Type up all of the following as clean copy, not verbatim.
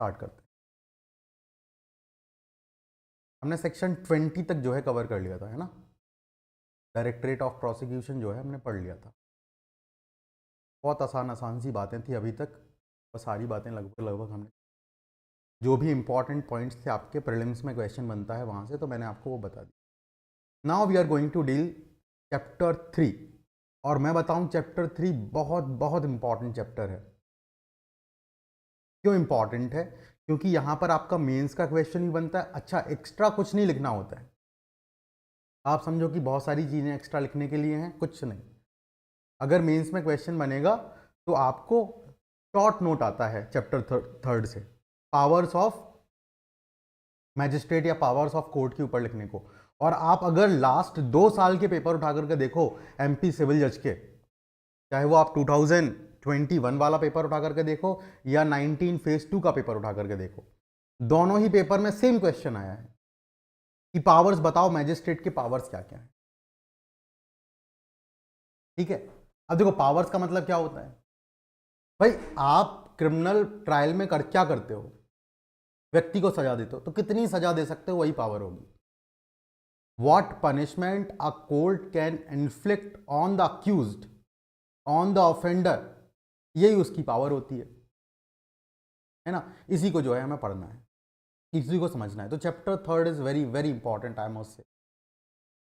Start करते हैं। हमने सेक्शन 20 तक जो है कवर कर लिया था, है ना। डायरेक्टरेट ऑफ प्रोसिक्यूशन जो है हमने पढ़ लिया था। बहुत आसान आसान सी बातें थी अभी तक, और सारी बातें लगभग हमने, जो भी इंपॉर्टेंट पॉइंट्स थे आपके प्रीलिम्स में क्वेश्चन बनता है वहाँ से, तो मैंने आपको वो बता दिया। Now we are going to deal chapter 3, और मैं बताऊँ चैप्टर 3 बहुत बहुत इंपॉर्टेंट चैप्टर है। क्यों इंपॉर्टेंट है? क्योंकि यहाँ पर आपका मेंस का क्वेश्चन ही बनता है। अच्छा, एक्स्ट्रा कुछ नहीं लिखना होता है। आप समझो कि बहुत सारी चीज़ें एक्स्ट्रा लिखने के लिए हैं, कुछ नहीं। अगर मेंस में क्वेश्चन बनेगा तो आपको शॉर्ट नोट आता है चैप्टर 3 से, पावर्स ऑफ मैजिस्ट्रेट या पावर्स ऑफ कोर्ट के ऊपर लिखने को। और आप अगर लास्ट 2 साल के पेपर उठा करके देखो एमपी सिविल जज के, चाहे वो आप 2021 वाला पेपर उठा करके देखो या 19 फेज 2 का पेपर उठा करके देखो, दोनों ही पेपर में सेम क्वेश्चन आया है कि पावर्स बताओ, मैजिस्ट्रेट के पावर्स क्या क्या है। ठीक है, अब देखो पावर्स का मतलब क्या होता है भाई। आप क्रिमिनल ट्रायल में क्या करते हो? व्यक्ति को सजा देते हो, तो कितनी सजा दे सकते हो वही पावर होगी। What punishment a court can inflict on the accused, on the offender, यही उसकी पावर होती है ना। इसी को जो है हमें पढ़ना है, इसी को समझना है। तो chapter 3 is very very important, I must say.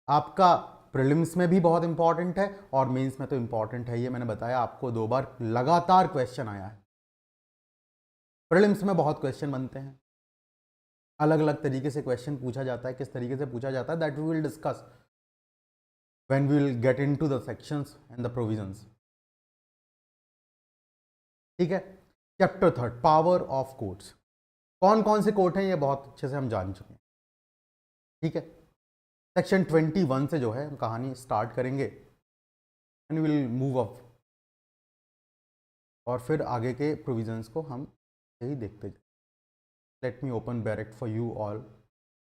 आपका प्रीलिम्स में भी बहुत इंपॉर्टेंट है और मेंस में तो इंपॉर्टेंट है, ये मैंने बताया आपको 2 बार लगातार क्वेश्चन आया है। प्रीलिम्स में बहुत क्वेश्चन बनते हैं, अलग अलग तरीके से क्वेश्चन पूछा जाता है। किस तरीके से पूछा जाता है that we will discuss when we will get into the sections and the provisions. ठीक है, चैप्टर 3 पावर ऑफ कोर्ट्स। कौन कौन से कोर्ट हैं ये बहुत अच्छे से हम जान चुके हैं। ठीक है, सेक्शन 21 से जो है हम कहानी स्टार्ट करेंगे एंड विल मूव अप, और फिर आगे के प्रोविजंस को हम यही देखते जाए। Let me open bracket for you all.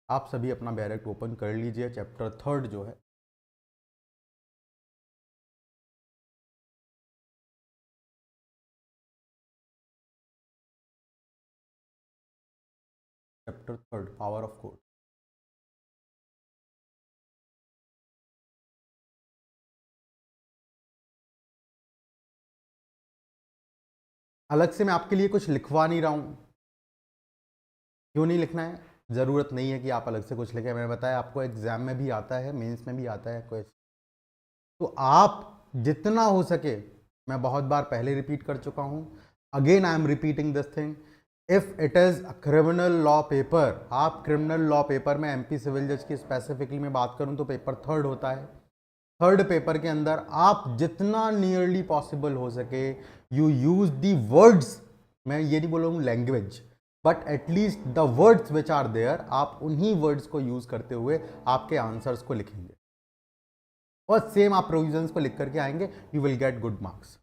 आप सभी अपना बैरेक्ट ओपन कर लीजिए। चैप्टर 3 जो है, चैप्टर 3 पावर ऑफ कोर्ट। अलग से मैं आपके लिए कुछ लिखवा नहीं रहा हूँ। क्यों नहीं लिखना है? ज़रूरत नहीं है कि आप अलग से कुछ लिखें। मैंने बताया आपको एग्जाम में भी आता है, मेंस में भी आता है क्वेश्चन। तो आप जितना हो सके, मैं बहुत बार पहले रिपीट कर चुका हूँ, again I am repeating this thing, if it is a criminal law paper, आप क्रिमिनल लॉ पेपर में एमपी सिविल जज की स्पेसिफिकली में बात करूँ तो पेपर 3 होता है। 3 पेपर के अंदर आप जितना नियरली पॉसिबल हो सके यू यूज दी वर्ड्स, मैं ये नहीं बोल रहा हूँ language, but at least the words which are there, आप उन्हीं वर्ड्स को यूज करते हुए आपके आंसर्स को लिखेंगे और सेम आप प्रोविजंस को लिख करके आएंगे, you will get good marks.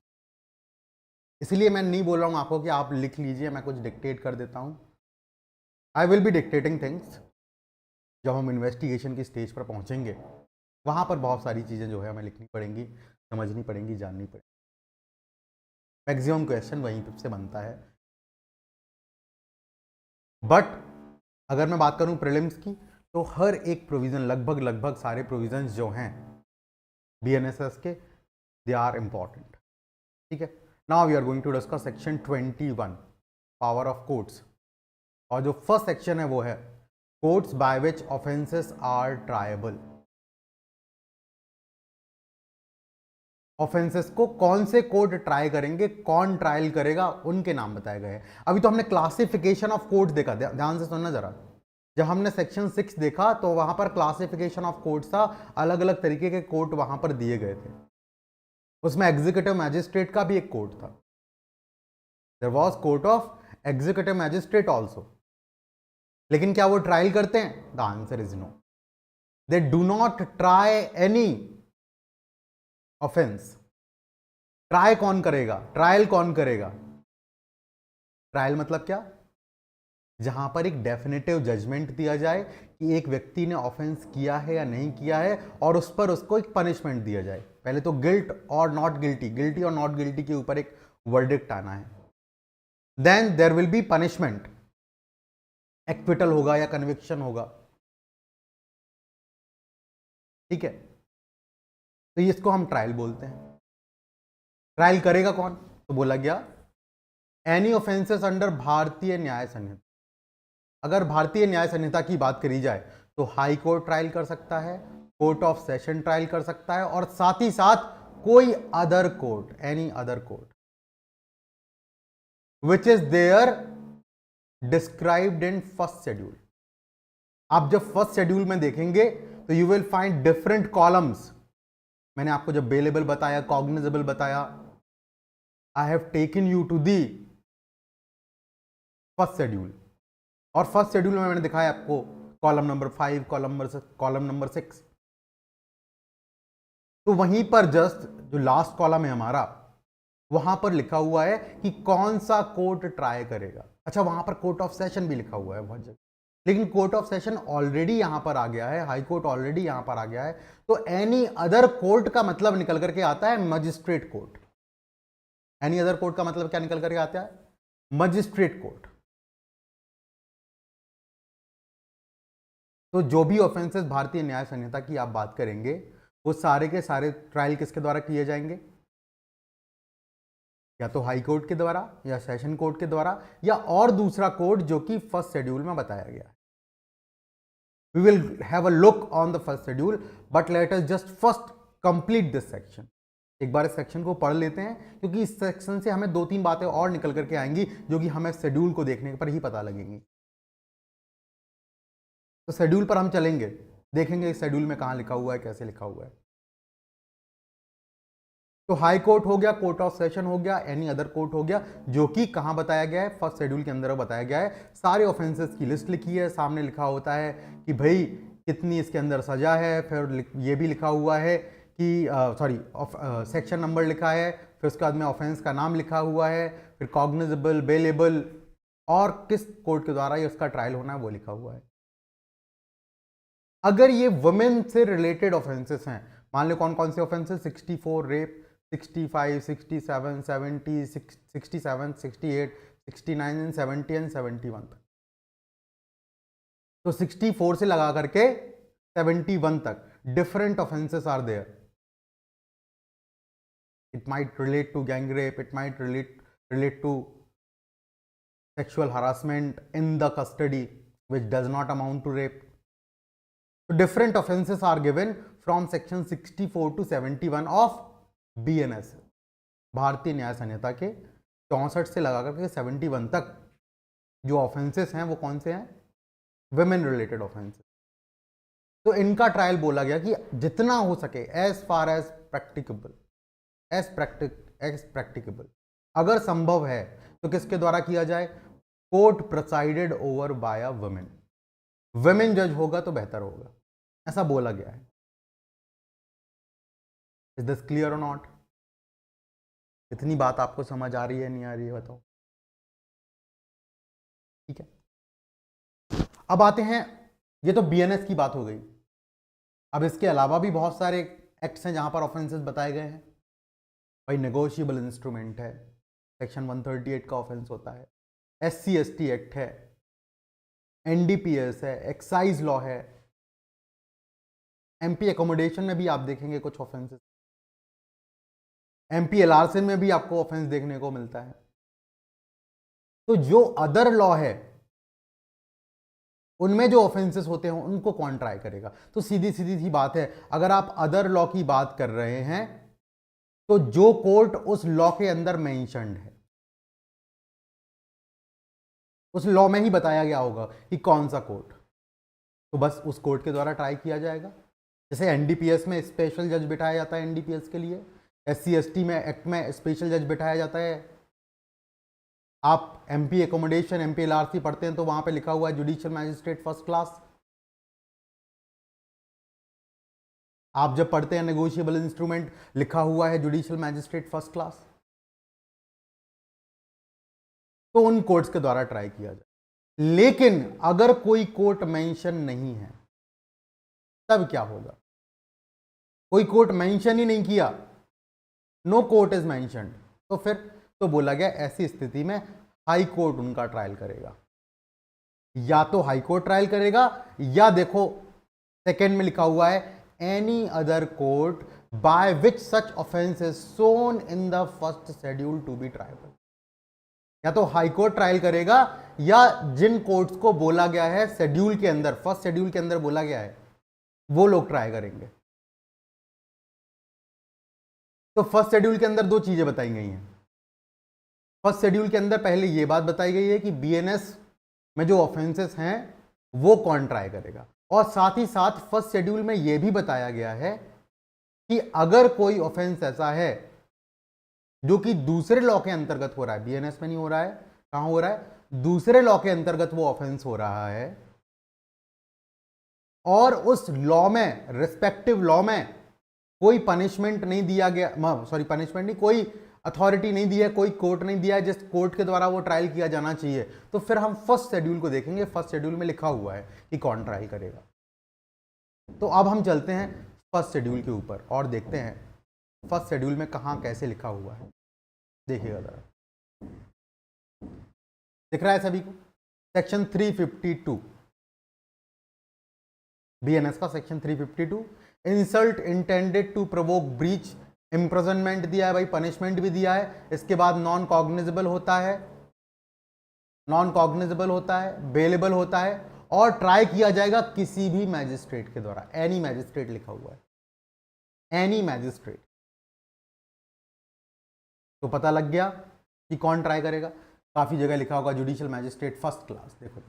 इसलिए मैं नहीं बोल रहा हूँ आपको कि आप लिख लीजिए, मैं कुछ डिक्टेट कर देता हूँ। I will be dictating things. जब हम इन्वेस्टिगेशन की स्टेज पर पहुँचेंगे वहाँ पर बहुत सारी चीज़ें जो है हमें लिखनी पड़ेंगी, समझनी पड़ेंगी, जाननी पड़ेगी। मैक्सिमम क्वेश्चन वहीं से बनता है। बट अगर मैं बात करूं प्रीलिम्स की, तो हर एक प्रोविज़न, लगभग लगभग सारे प्रोविजंस जो हैं बीएनएसएस के, दे आर इंपॉर्टेंट। ठीक है, now we are going to discuss section 21 power of courts. और जो फर्स्ट सेक्शन है वो है courts by which offences are triable. Offences को कौन से कोर्ट ट्राई करेंगे, कौन ट्रायल करेगा, उनके नाम बताए गए हैं। अभी तो हमने क्लासिफिकेशन ऑफ कोर्ट देखा, ध्यान से सुनना जरा। जब हमने सेक्शन 6 देखा तो वहां पर क्लासिफिकेशन ऑफ कोर्ट था, अलग अलग तरीके के कोर्ट वहां पर दिए गए थे। उसमें एग्जीक्यूटिव मैजिस्ट्रेट का भी एक कोर्ट था, there was court of executive magistrate also. लेकिन क्या वो ट्रायल करते हैं? The answer is no, they do not try any offence. Try कौन करेगा, ट्रायल कौन करेगा? ट्रायल मतलब क्या? जहां पर एक डेफिनेटिव जजमेंट दिया जाए कि एक व्यक्ति ने ऑफेंस किया है या नहीं किया है, और उस पर उसको एक पनिशमेंट दिया जाए। पहले तो गिल्ट और नॉट गिल्टी, गिल्टी और नॉट गिल्टी के ऊपर एक वर्डिक्ट आना है, then there will be punishment. Acquittal होगा या कन्विक्शन होगा। ठीक है, तो इसको हम ट्रायल बोलते हैं। ट्रायल करेगा कौन? तो बोला गया एनी ऑफेंसेस अंडर भारतीय न्याय संहिता। अगर भारतीय न्याय संहिता की बात करी जाए तो हाई कोर्ट ट्रायल कर सकता है, कोर्ट ऑफ सेशन ट्रायल कर सकता है, और साथ ही साथ कोई other court, any other court which is there described in first schedule. आप जब फर्स्ट शेड्यूल में देखेंगे तो you will find different columns. मैंने आपको जब बेलेबल बताया, कॉग्निजेबल बताया, I have taken you to the first schedule, और फर्स्ट शेड्यूल में मैंने दिखाया आपको कॉलम नंबर 5, कॉलम नंबर 6। तो वहीं पर जस्ट जो लास्ट कॉलम है हमारा, वहां पर लिखा हुआ है कि कौन सा कोर्ट ट्राई करेगा। अच्छा, वहां पर कोर्ट ऑफ सेशन भी लिखा हुआ है बहुत जगह, लेकिन कोर्ट ऑफ सेशन ऑलरेडी यहां पर आ गया है, हाई कोर्ट ऑलरेडी यहां पर आ गया है। तो एनी अदर कोर्ट का मतलब निकल करके आता है magistrate court. Any other court का मतलब क्या निकल करके आता है? Magistrate court. तो जो भी ऑफेंसेस भारतीय न्याय संहिता की आप बात करेंगे, वो सारे के सारे ट्रायल किसके द्वारा किए जाएंगे? या तो हाई कोर्ट के द्वारा, या सेशन कोर्ट के द्वारा, या और दूसरा कोर्ट जो कि फर्स्ट शेड्यूल में बताया गया है। We will have a look on the first schedule, but let us just first complete this section. एक बार इस सेक्शन को पढ़ लेते हैं, क्योंकि इस सेक्शन से हमें 2-3 बातें और निकल करके आएंगी जो कि हमें शेड्यूल को देखने पर ही पता लगेंगी। तो शेड्यूल पर हम चलेंगे, देखेंगे इस शेड्यूल में कहाँ लिखा हुआ है, कैसे लिखा हुआ है। तो हाई कोर्ट हो गया, कोर्ट ऑफ सेशन हो गया, एनी अदर कोर्ट हो गया, जो कि कहाँ बताया गया है? फर्स्ट शेड्यूल के अंदर बताया गया है। सारे ऑफेंसेस की लिस्ट लिखी है, सामने लिखा होता है कि भाई कितनी इसके अंदर सजा है, फिर ये भी लिखा हुआ है कि सेक्शन नंबर लिखा है, फिर उसके बाद में ऑफेंस का नाम लिखा हुआ है, फिर कॉग्निजेबल, बेलेबल, और किस कोर्ट के द्वारा ये उसका ट्रायल होना है वो लिखा हुआ है। अगर ये वुमेन से रिलेटेड ऑफेंसेस हैं, मान लो कौन कौन से ऑफेंसेस? 64 रेप, 65, 67, 70, 67, 68, 69 एंड 70 एंड 71 तक। तो 64 से लगा करके 71 तक different offences are there. It might relate to gang rape, it might relate to sexual harassment in the custody which does not amount to rape. So different offenses are given from section 64 to 71 of BNS, भारतीय न्याय संहिता के 64 से लगा करके 71 तक जो offences हैं वो कौन से हैं? Women related offences. तो इनका ट्रायल बोला गया कि जितना हो सके as far as practicable, practicable, अगर संभव है तो किसके द्वारा किया जाए? Court presided over by a women. Women जज होगा तो बेहतर होगा, ऐसा बोला गया है। इज दिस क्लियर और नॉट? इतनी बात आपको समझ आ रही है, नहीं आ रही है, बताओ। ठीक है, अब आते हैं, ये तो बीएनएस की बात हो गई। अब इसके अलावा भी बहुत सारे एक्ट्स हैं जहां पर ऑफेंसेस बताए गए हैं। भाई नेगोशिएबल इंस्ट्रूमेंट है, सेक्शन 138 का ऑफेंस होता है, SC/ST एक्ट है, NDPS है, एक्साइज लॉ है, MP एकोमोडेशन में भी आप देखेंगे कुछ ऑफेंसेस, MP LRC में भी आपको ऑफेंस देखने को मिलता है। तो जो अदर लॉ है उनमें जो ऑफेंसेस होते हैं उनको कौन ट्राई करेगा? तो सीधी सीधी सी बात है, अगर आप अदर लॉ की बात कर रहे हैं तो जो कोर्ट उस लॉ के अंदर मेंशन्ड है, उस लॉ में ही बताया गया होगा कि कौन सा कोर्ट, तो बस उस कोर्ट के द्वारा ट्राई किया जाएगा। जैसे NDPS में स्पेशल जज बिठाया जाता है NDPS के लिए, SC/ST में एक्ट में स्पेशल जज बिठाया जाता है। आप MP एकोमोडेशन, MP LRC पढ़ते हैं तो वहां पे लिखा हुआ है जुडिशियल मैजिस्ट्रेट फर्स्ट क्लास। आप जब पढ़ते हैं नेगोशिएबल इंस्ट्रूमेंट, लिखा हुआ है जुडिशियल मैजिस्ट्रेट फर्स्ट क्लास। तो उन कोर्ट्स के द्वारा ट्राई किया जाए। लेकिन अगर कोई कोर्ट मेंशन नहीं है तब क्या होगा? कोई कोर्ट मेंशन ही नहीं किया, नो कोर्ट इज मेंशन्ड, तो फिर तो बोला गया ऐसी स्थिति में हाई कोर्ट उनका ट्रायल करेगा। या तो हाई कोर्ट ट्रायल करेगा, या देखो सेकेंड में लिखा हुआ है any other court by which such offence is shown in the first schedule to be triable. या तो हाई कोर्ट ट्रायल करेगा, या जिन कोर्ट्स को बोला गया है शेड्यूल के अंदर, फर्स्ट शेड्यूल के अंदर बोला गया है, वो लोग ट्राई करेंगे। तो फर्स्ट शेड्यूल के अंदर दो चीजें बताई गई हैं। फर्स्ट शेड्यूल के अंदर पहले यह बात बताई गई है कि बीएनएस में जो ऑफेंसेस हैं वो कौन ट्राई करेगा, और साथ ही साथ फर्स्ट शेड्यूल में यह भी बताया गया है कि अगर कोई ऑफेंस ऐसा है जो कि दूसरे लॉ के अंतर्गत हो रहा है, बीएनएस में नहीं हो रहा है, कहां हो रहा है, दूसरे लॉ के अंतर्गत वो ऑफेंस हो रहा है, और उस लॉ में, रिस्पेक्टिव लॉ में कोई पनिशमेंट नहीं दिया गया, सॉरी पनिशमेंट नहीं, कोई अथॉरिटी नहीं दी है, कोई कोर्ट नहीं दिया है जिस कोर्ट के द्वारा वो ट्रायल किया जाना चाहिए, तो फिर हम फर्स्ट शेड्यूल को देखेंगे। फर्स्ट शेड्यूल में लिखा हुआ है कि कौन ट्रायल करेगा। तो अब हम चलते हैं फर्स्ट शेड्यूल के ऊपर और देखते हैं फर्स्ट शेड्यूल में कहां कैसे लिखा हुआ है। देखिएगा जरा, दिख रहा है सभी को? सेक्शन 352 बीएनएस का section 352, insult intended to provoke breach, imprisonment दिया है भाई, पनिशमेंट भी दिया है। इसके बाद नॉन कॉग्निजेबल होता है, नॉन कॉग्निजेबल होता है, बेलेबल होता है, और ट्राई किया जाएगा किसी भी मैजिस्ट्रेट के द्वारा। एनी मैजिस्ट्रेट लिखा हुआ है, एनी मैजिस्ट्रेट। तो पता लग गया कि कौन ट्राई करेगा। काफी जगह लिखा होगा जुडिशियल मैजिस्ट्रेट फर्स्ट क्लास। देखो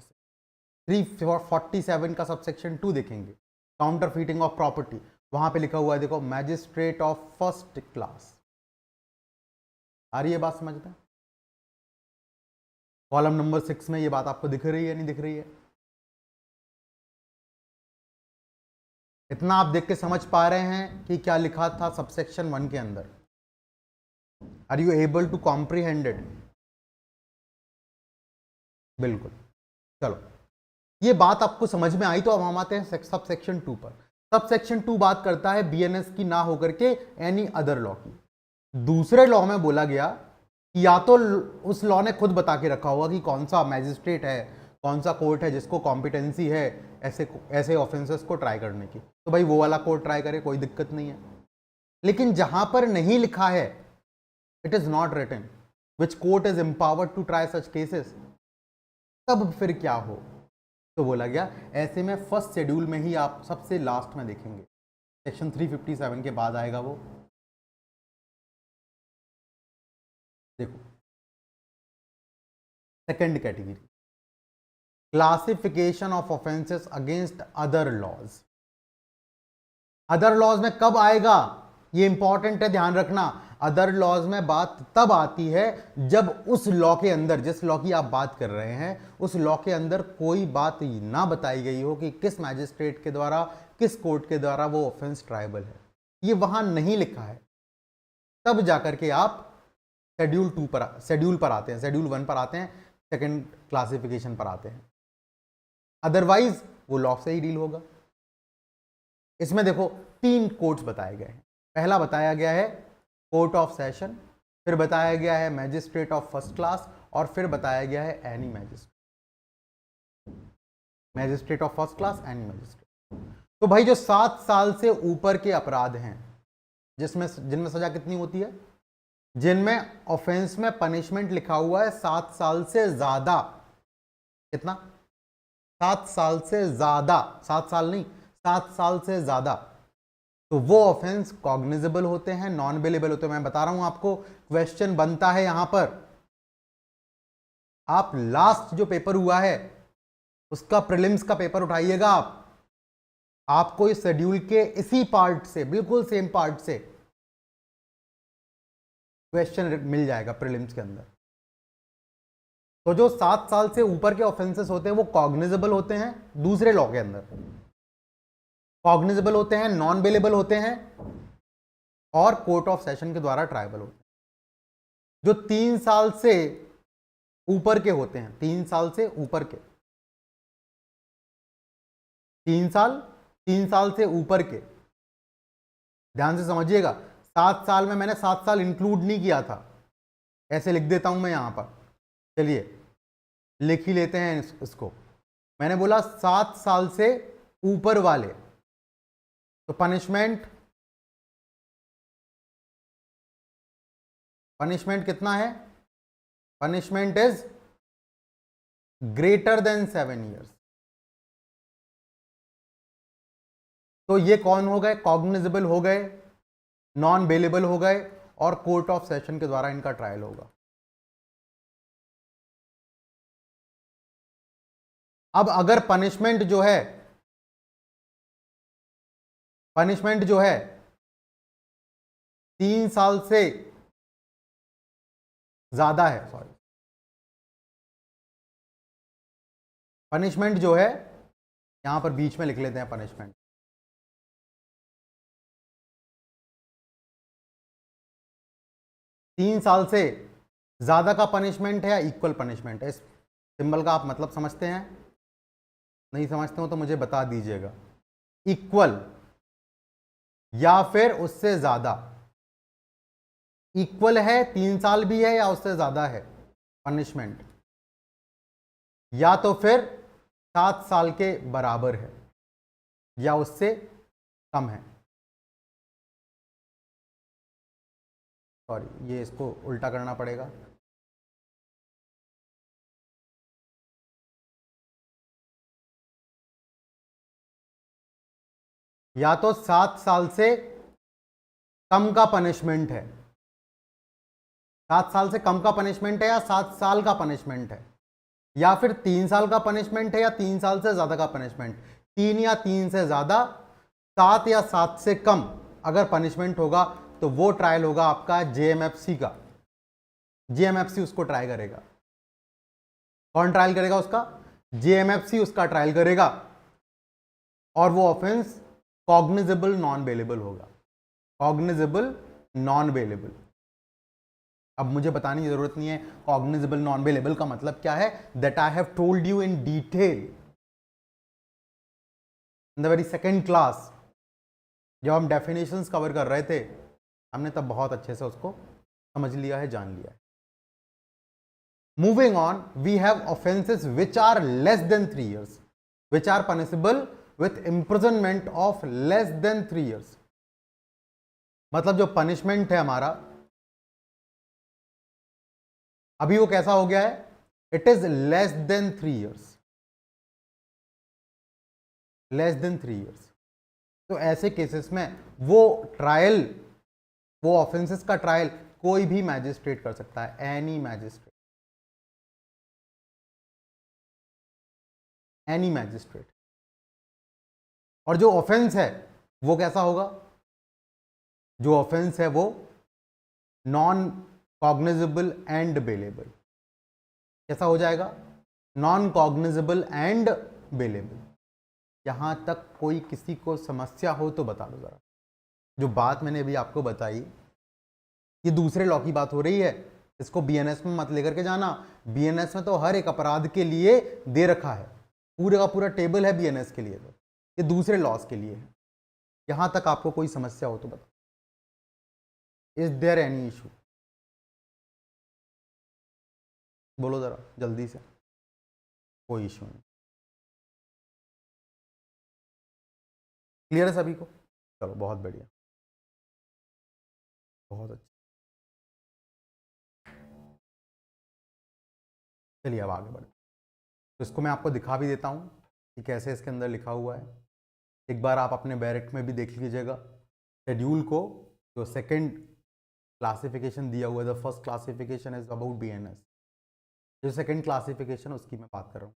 347 का सबसेक्शन 2 देखेंगे, काउंटर फीटिंग ऑफ प्रॉपर्टी, वहां पे लिखा हुआ है देखो मैजिस्ट्रेट ऑफ फर्स्ट क्लास। आ रही है बात समझते हैं? कॉलम नंबर 6 में ये बात आपको दिख रही है, नहीं दिख रही है? इतना आप देख के समझ पा रहे हैं कि क्या लिखा था सबसेक्शन 1 के अंदर? Are you able to comprehend it? बिल्कुल। चलो, ये बात आपको समझ में आई, तो अब हम आते हैं सब सेक्शन 2 पर। सब सेक्शन 2 बात करता है बीएनएस की ना होकर के एनी अदर लॉ की। दूसरे लॉ में बोला गया कि या तो उस लॉ ने खुद बता के रखा होगा कि कौन सा मैजिस्ट्रेट है, कौन सा कोर्ट है जिसको कॉम्पिटेंसी है ऐसे ऑफेंसेस को ट्राई करने की, तो भाई वो वाला कोर्ट ट्राई करे, कोई दिक्कत नहीं है। लेकिन जहां पर नहीं लिखा है, it is not written which court is empowered to try such cases, तब फिर क्या हो? तो बोला गया ऐसे में फर्स्ट शेड्यूल में ही आप सबसे लास्ट में देखेंगे, सेक्शन 357 के बाद आएगा वो। देखो second category, classification of offences against other laws. Other laws में कब आएगा, ये इंपॉर्टेंट है, ध्यान रखना। अदर लॉज में बात तब आती है जब उस लॉ के अंदर, जिस लॉ की आप बात कर रहे हैं, उस लॉ के अंदर कोई बात ना बताई गई हो कि किस मैजिस्ट्रेट के द्वारा, किस कोर्ट के द्वारा वो ऑफेंस ट्रायबल है। ये वहां नहीं लिखा है, तब जाकर के आप शेड्यूल 2 पर, शेड्यूल पर आते हैं, शेड्यूल 1 पर आते हैं, सेकंड क्लासिफिकेशन पर आते हैं। अदरवाइज वो लॉ से ही डील होगा। इसमें देखो 3 कोर्ट्स बताए गए हैं। पहला बताया गया है कोर्ट ऑफ सेशन, फिर बताया गया है मैजिस्ट्रेट ऑफ फर्स्ट क्लास, और फिर बताया गया है any magistrate. Magistrate of first class, any magistrate. तो भाई जो 7 साल से ऊपर के अपराध हैं, जिनमें सजा कितनी होती है, जिनमें ऑफेंस में पनिशमेंट लिखा हुआ है 7 साल से ज्यादा, कितना? 7 साल से ज्यादा, 7 साल नहीं, 7 साल से ज्यादा, तो वो ऑफेंस कॉग्निजेबल होते हैं, नॉन बेलेबल होते हैं। मैं बता रहा हूं आपको, क्वेश्चन बनता है यहां पर। आप लास्ट जो पेपर हुआ है उसका प्रीलिम्स का पेपर उठाइएगा, आपको इस शेड्यूल के इसी पार्ट से, बिल्कुल सेम पार्ट से क्वेश्चन मिल जाएगा प्रीलिम्स के अंदर। तो जो 7 साल से ऊपर के ऑफेंसेस होते हैं वो कॉग्निजेबल होते हैं दूसरे लॉ के अंदर, कॉग्निजेबल होते हैं, नॉन बेलेबल होते हैं, और कोर्ट ऑफ सेशन के द्वारा ट्रायबल होते हैं। जो 3 साल से ऊपर के होते हैं, 3 साल से ऊपर के, 3 साल से ऊपर के, ध्यान से समझिएगा। 7 साल में मैंने 7 साल इंक्लूड नहीं किया था, ऐसे लिख देता हूं मैं यहां पर। चलिए लिख ही लेते हैं इसको। मैंने बोला 7 साल से ऊपर वाले, तो पनिशमेंट कितना है? Punishment is greater than 7 years. तो ये कौन हो गए? कॉग्निजेबल हो गए, नॉन बेलेबल हो गए, और कोर्ट ऑफ सेशन के द्वारा इनका ट्रायल होगा। अब अगर पनिशमेंट जो है 3 साल से ज्यादा है, सॉरी, पनिशमेंट जो है, यहां पर बीच में लिख लेते हैं पनिशमेंट, तीन साल से ज्यादा का पनिशमेंट है या इक्वल पनिशमेंट है? इस सिंबल का आप मतलब समझते हैं? नहीं समझते हो तो मुझे बता दीजिएगा। इक्वल या फिर उससे ज्यादा? इक्वल है, 3 साल भी है, या उससे ज्यादा है पनिशमेंट, या तो फिर 7 साल के बराबर है या उससे कम है। सॉरी, ये इसको उल्टा करना पड़ेगा। या तो 7 साल से कम का पनिशमेंट है, 7 साल से कम का पनिशमेंट है, या 7 साल का पनिशमेंट है, या फिर 3 साल का पनिशमेंट है, या 3 साल से ज्यादा का पनिशमेंट। 3 या 3 से ज्यादा, 7 या 7 से कम अगर पनिशमेंट होगा तो वो ट्रायल होगा आपका जेएमएफसी का। जेएमएफसी उसको ट्राई करेगा। कौन ट्रायल करेगा उसका? जेएमएफसी उसका ट्रायल करेगा, और वो ऑफेंस कॉग्निजेबल नॉन बेलेबल होगा। Cognizable non bailable. अब मुझे बताने की जरूरत नहीं है कॉग्निजेबल नॉन बेलेबल का मतलब क्या है। That I have told you in detail in the very second class. जब हम डेफिनेशंस कवर कर रहे थे, हमने तब बहुत अच्छे से उसको समझ लिया है, जान लिया है। Moving on, we have offences which are less than 3 years, which are punishable with imprisonment of less than 3 years। मतलब जो पनिशमेंट है हमारा, अभी वो कैसा हो गया है? It is less than 3 years। Less than 3 years। तो ऐसे केसेस में वो ट्रायल, वो ऑफेंसेस का ट्रायल कोई भी मैजिस्ट्रेट कर सकता है, एनी मैजिस्ट्रेट, एनी मैजिस्ट्रेट। और जो ऑफेंस है वो कैसा होगा? जो ऑफेंस है वो नॉन कॉग्निजेबल एंड बेलेबल। कैसा हो जाएगा? Non cognizable and bailable. यहां तक कोई किसी को समस्या हो तो बता दो जरा। जो बात मैंने अभी आपको बताई, ये दूसरे लॉ की बात हो रही है, इसको बीएनएस में मत लेकर के जाना। बीएनएस में तो हर एक अपराध के लिए दे रखा है, पूरे का पूरा टेबल है बीएनएस के लिए। तो ये दूसरे लॉस के लिए है। यहां तक आपको कोई समस्या हो तो बताओ। Is there any issue? बोलो जरा जल्दी से। कोई इशू नहीं, क्लियर है सभी को? चलो बहुत बढ़िया, बहुत अच्छा। चलिए अब आगे बढ़ते। तो इसको मैं आपको दिखा भी देता हूँ कि कैसे इसके अंदर लिखा हुआ है। एक बार आप अपने बैरेट में भी देख लीजिएगा शेड्यूल को। जो सेकंड क्लासिफिकेशन दिया हुआ है, the first classification is about BNS. जो सेकंड क्लासिफिकेशन उसकी मैं बात कर रहा हूँ,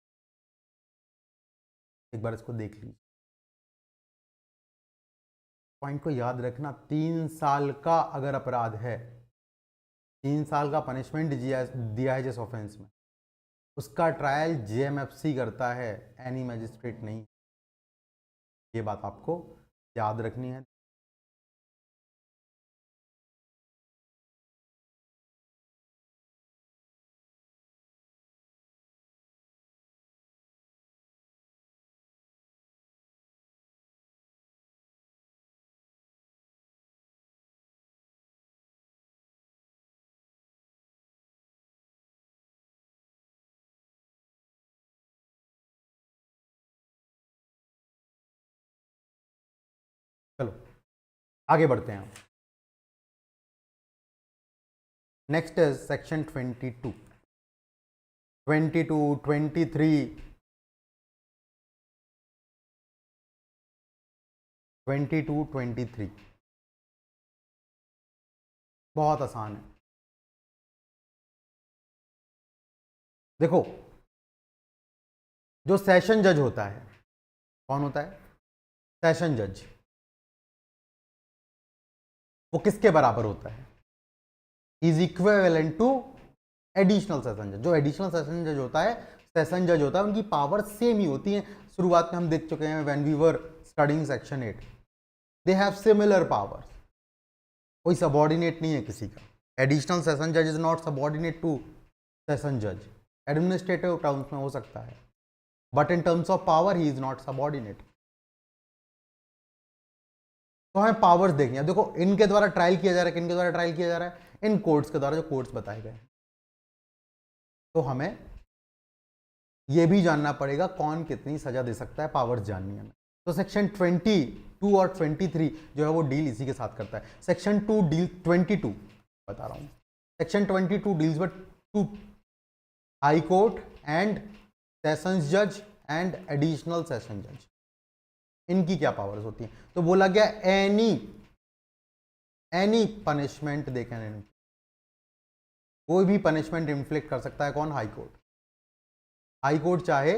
एक बार इसको देख लीजिए। पॉइंट को याद रखना, 3 साल का अगर अपराध है, 3 साल का पनिशमेंट दिया है जिस ऑफेंस में, उसका ट्रायल जेएमएफसी करता है, एनी मैजिस्ट्रेट नहीं। ये बात आपको याद रखनी है। चलो आगे बढ़ते हैं हम। नेक्स्ट इज सेक्शन 22, 23, 23 बहुत आसान है। देखो, जो सेशन जज होता है, कौन होता है? सेशन जज। वो किसके बराबर होता है? Is equivalent to additional session जज। जो एडिशनल सेशन जज होता है, सेशन जज होता है, उनकी पावर सेम ही होती है। शुरुआत में हम देख चुके हैं when we were studying section 8, they have similar powers. कोई सबॉर्डिनेट नहीं है किसी का। एडिशनल सेशन जज is not subordinate to session जज। एडमिनिस्ट्रेटिव टर्म्स में हो सकता है, but in terms of power he is not subordinate. तो हमें पावर्स देखनी है। देखो, इनके द्वारा ट्रायल किया जा रहा है, किनके द्वारा ट्रायल किया जा रहा है? इन कोर्ट्स के द्वारा, जो कोर्ट्स बताए गए। तो हमें यह भी जानना पड़ेगा कौन कितनी सजा दे सकता है, पावर्स जाननी है हमें। तो सेक्शन 22 और 23 जो है वो डील इसी के साथ करता है। सेक्शन 2 डील 22 बता रहा हूं। Section 22 deals with two high court and sessions जज एंड एडिशनल सेशन जज। इनकी क्या पावर्स होती हैं? तो बोला गया एनी पनिशमेंट दे कैन, कोई भी पनिशमेंट इन्फ्लिक्ट कर सकता है। कौन? High court. हाई कोर्ट चाहे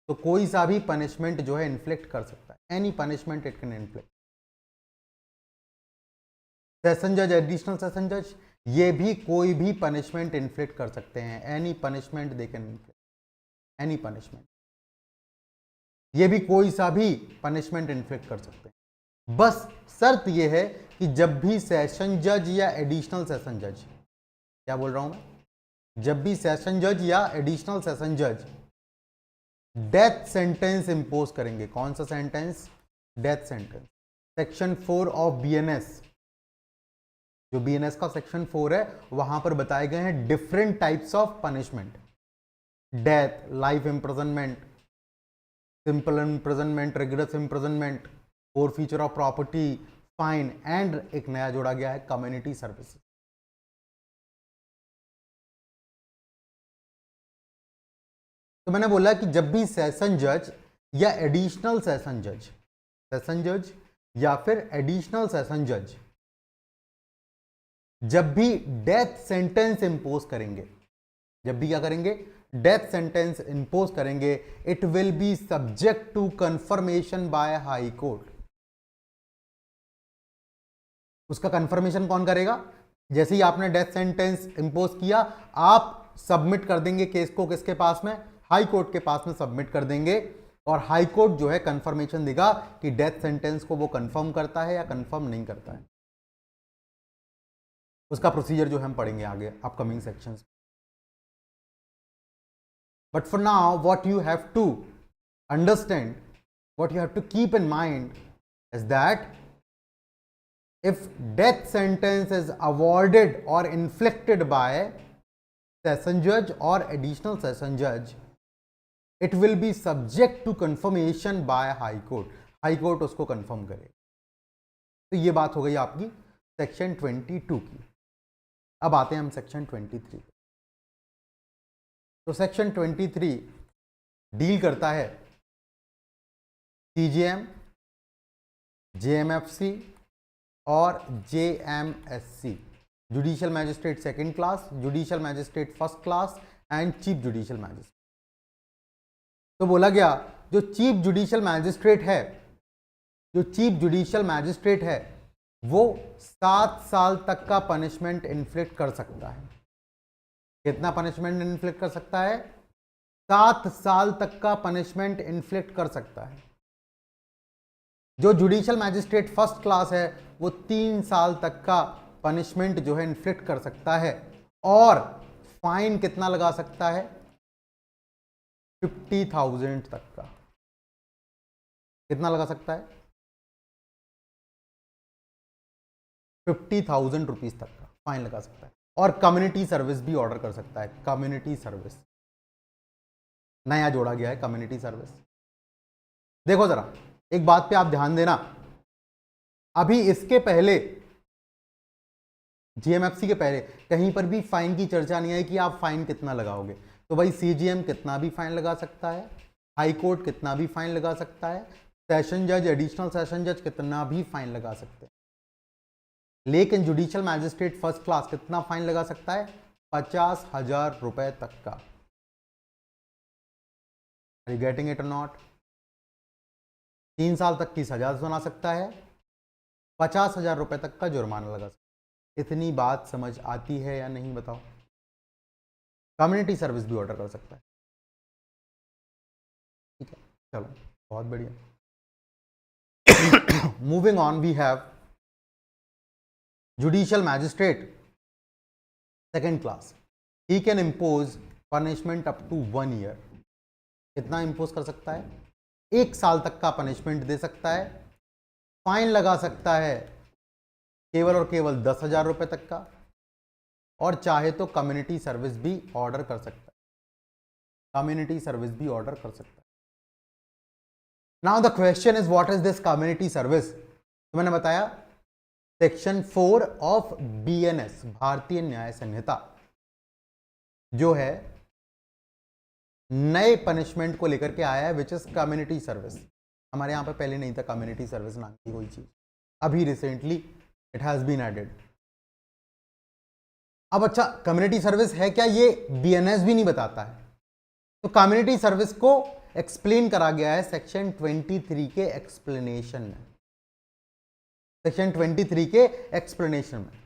तो कोई सा भी पनिशमेंट जो है इन्फ्लिक्ट कर सकता है। Any punishment it can inflict. Session जज, एडिशनल सेशन जज, ये भी कोई भी पनिशमेंट इन्फ्लिक्ट कर सकते हैं। Any punishment they can inflict, any punishment. ये भी कोई सा भी पनिशमेंट इन्फ्लिक्ट कर सकते हैं। बस शर्त यह है कि जब भी सेशन जज या एडिशनल सेशन जज, क्या बोल रहा हूं मैं? जब भी सेशन जज या एडिशनल सेशन जज डेथ सेंटेंस इंपोज करेंगे। कौन सा sentence? Death sentence. Section 4 of BNS, जो बीएनएस का सेक्शन 4 है, वहां पर बताए गए हैं different types of punishment. Death, life imprisonment, simple imprisonment, rigorous imprisonment, forfeiture of property, fine, and एक नया जोड़ा गया है कम्युनिटी सर्विसेज। तो मैंने बोला कि जब भी सेशन जज या एडिशनल सेशन जज, सेशन जज या फिर एडिशनल सेशन जज जब भी डेथ सेंटेंस इंपोज करेंगे, जब भी क्या करेंगे? डेथ सेंटेंस इंपोज करेंगे, it will be subject to confirmation by high court. उसका कंफर्मेशन कौन करेगा? जैसे ही आपने डेथ सेंटेंस इंपोज किया, आप सबमिट कर देंगे केस को किसके पास में? हाई कोर्ट के पास में सबमिट कर देंगे, और हाई कोर्ट जो है कंफर्मेशन देगा कि डेथ सेंटेंस को वो कंफर्म करता है या कंफर्म नहीं करता है। उसका प्रोसीजर जो हम पढ़ेंगे आगे upcoming sections. But for now what you have to understand, what you have to keep in mind is that if death sentence is awarded or inflicted by session judge or additional session judge, it will be subject to confirmation by high court. high court उसको confirm करे। तो ये बात हो गई आपकी section 22 की। अब आते हैं हम सेक्शन 23। तो सेक्शन 23 डील करता है सीजीएम, जेएमएफसी और JMSC, judicial magistrate second class, judicial magistrate first class and chief judicial magistrate. तो बोला गया जो चीफ जुडिशियल मैजिस्ट्रेट है, जो चीफ जुडिशियल मैजिस्ट्रेट है, वो 7 साल तक का पनिशमेंट इन्फ्लिक्ट कर सकता है। कितना पनिशमेंट इन्फ्लिक्ट कर सकता है? 7 साल तक का पनिशमेंट इन्फ्लिक्ट कर सकता है। जो जुडिशियल मैजिस्ट्रेट फर्स्ट क्लास है, वो 3 साल तक का पनिशमेंट जो है इन्फ्लिक्ट कर सकता है, और फाइन कितना लगा सकता है? 50,000 तक का। कितना लगा सकता है? 50,000 रुपीज तक का फाइन लगा सकता है। और कम्युनिटी सर्विस भी ऑर्डर कर सकता है। कम्युनिटी सर्विस नया जोड़ा गया है, कम्युनिटी सर्विस। देखो जरा एक बात पे आप ध्यान देना, अभी इसके पहले, जीएमएफसी के पहले कहीं पर भी फाइन की चर्चा नहीं आई कि आप फाइन कितना लगाओगे। तो भाई सीजीएम कितना भी फाइन लगा सकता है, हाई कोर्ट कितना भी फाइन लगा सकता है, सेशन जज, एडिशनल सेशन जज कितना भी फाइन लगा सकते हैं, लेकिन जुडिशियल मैजिस्ट्रेट फर्स्ट क्लास कितना फाइन लगा सकता है? 50,000 रुपए तक का। आर यू गेटिंग इट और नॉट? 3 साल तक की सजा सुना सकता है, 50,000 रुपए तक का जुर्माना लगा सकता है। इतनी बात समझ आती है या नहीं बताओ? कम्युनिटी सर्विस भी ऑर्डर कर सकता है। ठीक है, चलो बहुत बढ़िया। Moving on, we have judicial magistrate second class, he can impose punishment up to 1 year. कितना इम्पोज कर सकता है? 1 साल तक का पनिशमेंट दे सकता है, फाइन लगा सकता है केवल और केवल 10,000 रुपए तक का, और चाहे तो कम्युनिटी सर्विस भी ऑर्डर कर सकता है। कम्युनिटी सर्विस भी ऑर्डर कर सकता है। Now the question is what is this community service? तो मैंने बताया सेक्शन 4 ऑफ बीएनएस, भारतीय न्याय संहिता, जो है नए पनिशमेंट को लेकर के आया है, विच इज कम्युनिटी सर्विस। हमारे यहां पे पहले नहीं था कम्युनिटी सर्विस नाम की कोई चीज, अभी recently it has been added. अब अच्छा, कम्युनिटी सर्विस है क्या, ये बीएनएस भी नहीं बताता है। तो कम्युनिटी सर्विस को एक्सप्लेन करा गया है सेक्शन 23 के एक्सप्लेनेशन में, सेक्शन 23 के एक्सप्लेनेशन में।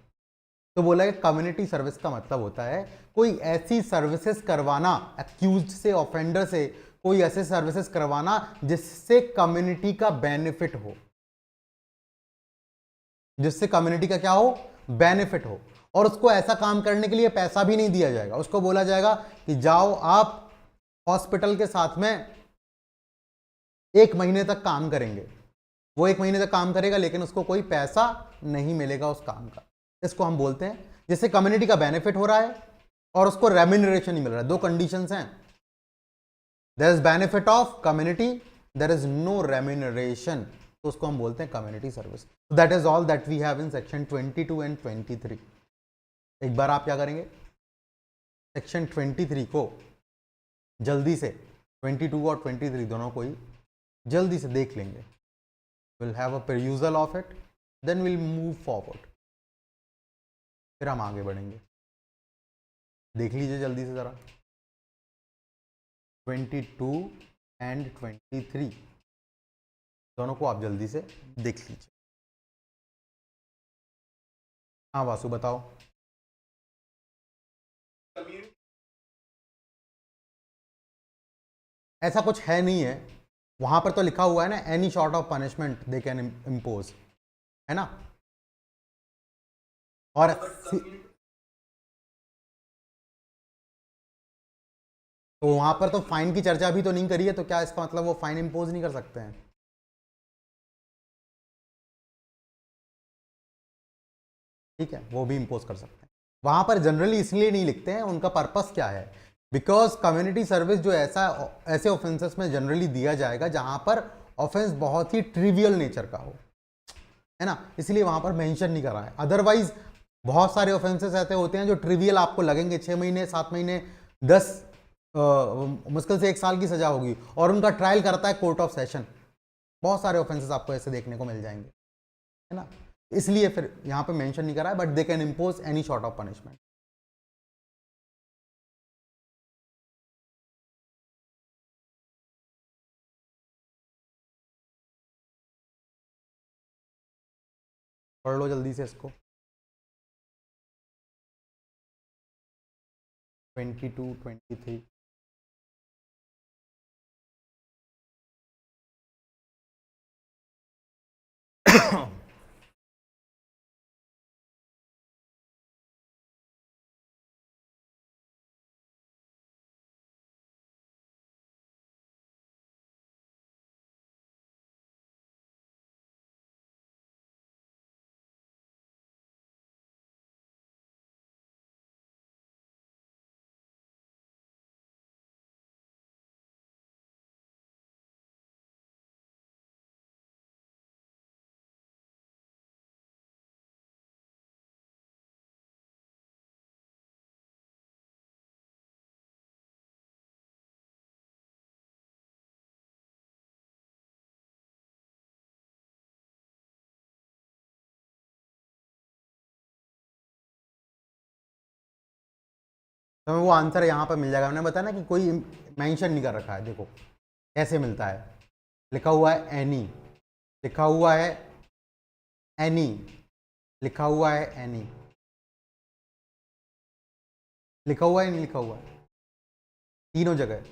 तो बोला कि कम्युनिटी सर्विस का मतलब होता है कोई ऐसी सर्विसेज करवाना, अक्यूज्ड से, ऑफेंडर से कोई ऐसे सर्विसेज करवाना जिससे कम्युनिटी का बेनिफिट हो, जिससे कम्युनिटी का क्या हो, बेनिफिट हो। और उसको ऐसा काम करने के लिए पैसा भी नहीं दिया जाएगा, उसको बोला जाएगा कि जाओ आप हॉस्पिटल के साथ में 1 महीने तक काम करेंगे। वो 1 महीने तक काम करेगा लेकिन उसको कोई पैसा नहीं मिलेगा उस काम का। इसको हम बोलते हैं जिससे कम्युनिटी का बेनिफिट हो रहा है और उसको रेम्यूनरेशन नहीं मिल रहा है। 2 कंडीशंस हैं, there is benefit of community, there is no remuneration, तो उसको हम बोलते हैं community service. That is all that we have in section 22 and 23। एक बार आप क्या करेंगे, सेक्शन 23 को जल्दी से, 22 और 23 दोनों को ही जल्दी से देख लेंगे, will have a perusal of it, then will move forward, फिर हम आगे बढ़ेंगे। देख लीजिए जल्दी से जरा 22 एंड 23 दोनों को आप जल्दी से देख लीजिए। हाँ वासु बताओ। ऐसा कुछ है नहीं है, वहां पर तो लिखा हुआ है ना, any short of punishment they can impose, है ना। और तो वहां पर तो फाइन की चर्चा भी तो नहीं करी है, तो क्या इसका मतलब वो फाइन इम्पोज नहीं कर सकते हैं? ठीक है, वो भी इम्पोज कर सकते हैं। वहां पर जनरली इसलिए नहीं लिखते हैं, उनका पर्पस क्या है, बिकॉज कम्युनिटी सर्विस जो ऐसे ऑफेंसेस में जनरली दिया जाएगा जहां पर ऑफेंस बहुत ही ट्रिवियल नेचर का हो, है ना, इसलिए वहां पर मेंशन नहीं करा है। अदरवाइज बहुत सारे ऑफेंसेस ऐसे होते हैं जो ट्रिवियल आपको लगेंगे, 6 महीने 7 महीने 10 मुश्किल से 1 साल की सजा होगी और उनका ट्रायल करता है कोर्ट ऑफ सेशन। बहुत सारे ऑफेंसेस आपको ऐसे देखने को मिल जाएंगे, है ना, इसलिए फिर यहां पे मेंशन नहीं करा है, but they can impose any sort of punishment. पढ़ लो जल्दी से इसको, 22 23। तो हमें वो आंसर यहाँ पर मिल जाएगा। मैंने बताया ना कि कोई मेंशन नहीं कर रखा है। देखो कैसे मिलता है, लिखा हुआ है एनी, लिखा हुआ है एनी, लिखा हुआ है एनी, लिखा हुआ है नहीं लिखा हुआ है, तीनों जगह।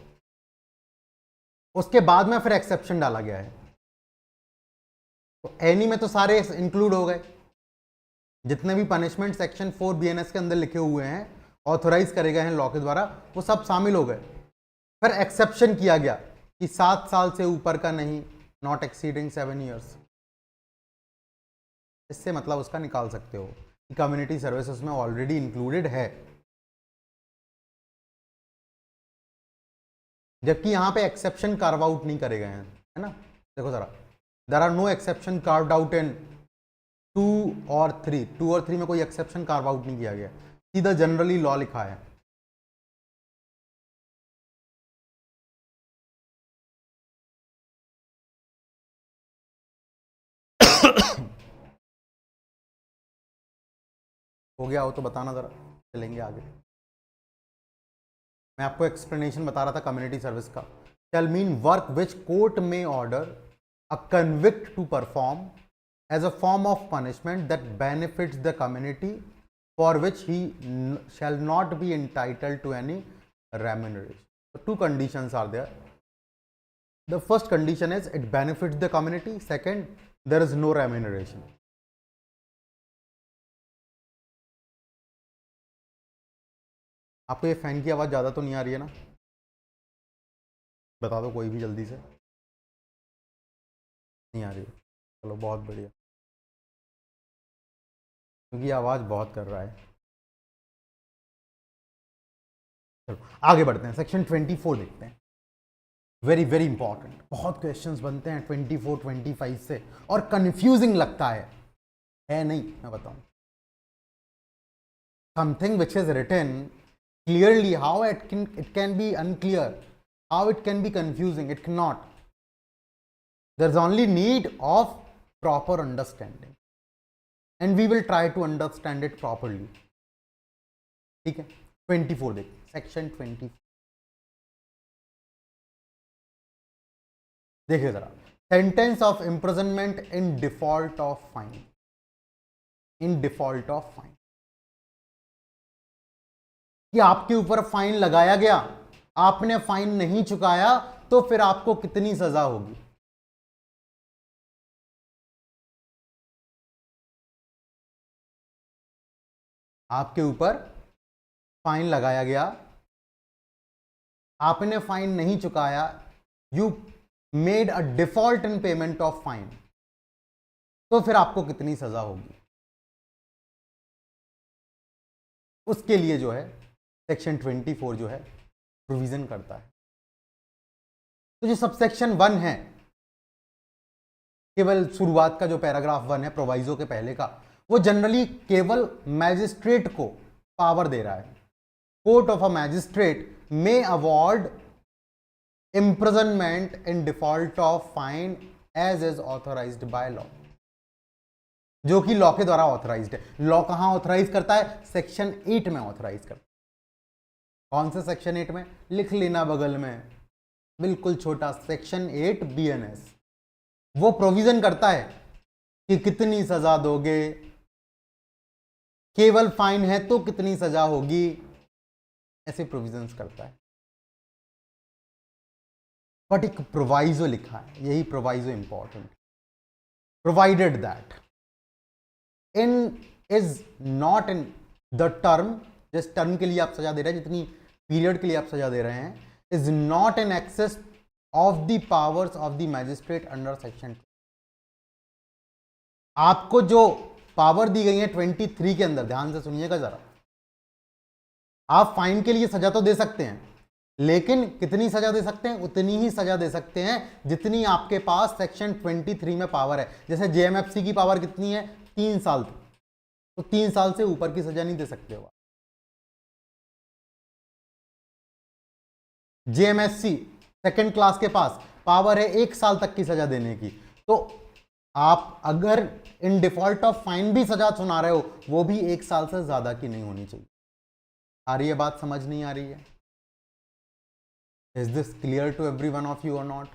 उसके बाद में फिर एक्सेप्शन डाला गया है। तो एनी में तो सारे इंक्लूड हो गए, जितने भी पनिशमेंट सेक्शन 4 BNS के अंदर लिखे हुए हैं, ऑथोराइज करे गए हैं लॉ के द्वारा, वो सब शामिल हो गए। फिर एक्सेप्शन किया गया कि 7 साल से ऊपर का नहीं, नॉट एक्सीडिंग 7 ईयर्स। इससे मतलब उसका निकाल सकते हो कि कम्युनिटी सर्विस उसमें ऑलरेडी इंक्लूडेड है। जबकि यहां पे एक्सेप्शन कार्व आउट नहीं करे गए हैं, है ना। देखो जरा, there are no exception carved out in 2 और 3। 2 और 3 में कोई एक्सेप्शन कार्व आउट नहीं किया गया, सीधा जनरली लॉ लिखा है। हो गया हो तो बताना जरा, चलेंगे आगे। मैं आपको एक्सप्लेनेशन बता रहा था कम्युनिटी सर्विस का। shall mean work which court may order a convict to perform as a form of punishment that benefits the community, for which he shall not be entitled to any remuneration. So 2 conditions are there. The first condition is it benefits the community. Second, there is no remuneration. आपको ये fan की आवाज़ ज़्यादा तो नहीं आ रही है ना? बता दो कोई भी जल्दी से। नहीं आ रही है, चलो बहुत बढ़िया, क्योंकि आवाज़ बहुत कर रहा है। चलो आगे बढ़ते हैं, सेक्शन 24 देखते हैं। वेरी वेरी इंपॉर्टेंट, बहुत क्वेश्चंस बनते हैं 24 25 से, और कंफ्यूजिंग लगता है नहीं, मैं बताऊं। Something which is written clearly, how it can be unclear, how it can be confusing, it cannot. There's only need of proper understanding, and we will try to understand it properly. ठीक है, 24 देख, section 24 देखिए जरा। Sentence of imprisonment in default of fine, in default of fine, कि आपके ऊपर fine लगाया गया, आपने फाइन नहीं चुकाया, तो फिर आपको कितनी सजा होगी। आपके ऊपर फाइन लगाया गया, आपने फाइन नहीं चुकाया, you made a default in payment of fine, तो फिर आपको कितनी सजा होगी। उसके लिए जो है सेक्शन 24 जो है प्रोविजन करता है। तो जो सबसेक्शन 1 है, केवल शुरुआत का जो पैराग्राफ 1 है प्रोवाइजो के पहले का, वो जनरली केवल मैजिस्ट्रेट को पावर दे रहा है। Court of a magistrate may award imprisonment in default of fine as is authorised by law, जो कि लॉ के द्वारा ऑथराइज्ड है। लॉ कहां ऑथराइज करता है? सेक्शन 8 में ऑथराइज करता है। कौन से सेक्शन 8 में? लिख लेना बगल में, बिल्कुल छोटा, सेक्शन 8 BNS। वो प्रोविजन करता है कि कितनी सजा दोगे, केवल फाइन है तो कितनी सजा होगी, ऐसे प्रोविजंस करता है। बट एक प्रोवाइजो लिखा है, यही proviso important. Provided that in is not in the term, जिस टर्म के लिए आप सजा दे रहे हैं, जितनी पीरियड के लिए आप सजा दे रहे हैं, is not in excess of the powers of the magistrate under section 2। आपको जो पावर दी गई है 23 के अंदर, ध्यान से सुनिएगा जरा, आप फाइन के लिए सजा तो दे सकते हैं, लेकिन कितनी सजा दे सकते हैं? उतनी ही सजा दे सकते हैं जितनी आपके पास सेक्शन 23 में पावर है। जैसे JMFC की पावर कितनी है? 3 साल तक, तो 3 साल से ऊपर की सजा नहीं दे सकते हो। JMSC सेकंड क्लास के पास पावर है 1 साल तक की सजा देने की, तो आप अगर इन डिफॉल्ट ऑफ फाइन भी सजा सुना रहे हो, वो भी 1 साल से ज्यादा की नहीं होनी चाहिए। आ रही है बात, समझ नहीं आ रही है? Is this clear to every one of you और नॉट?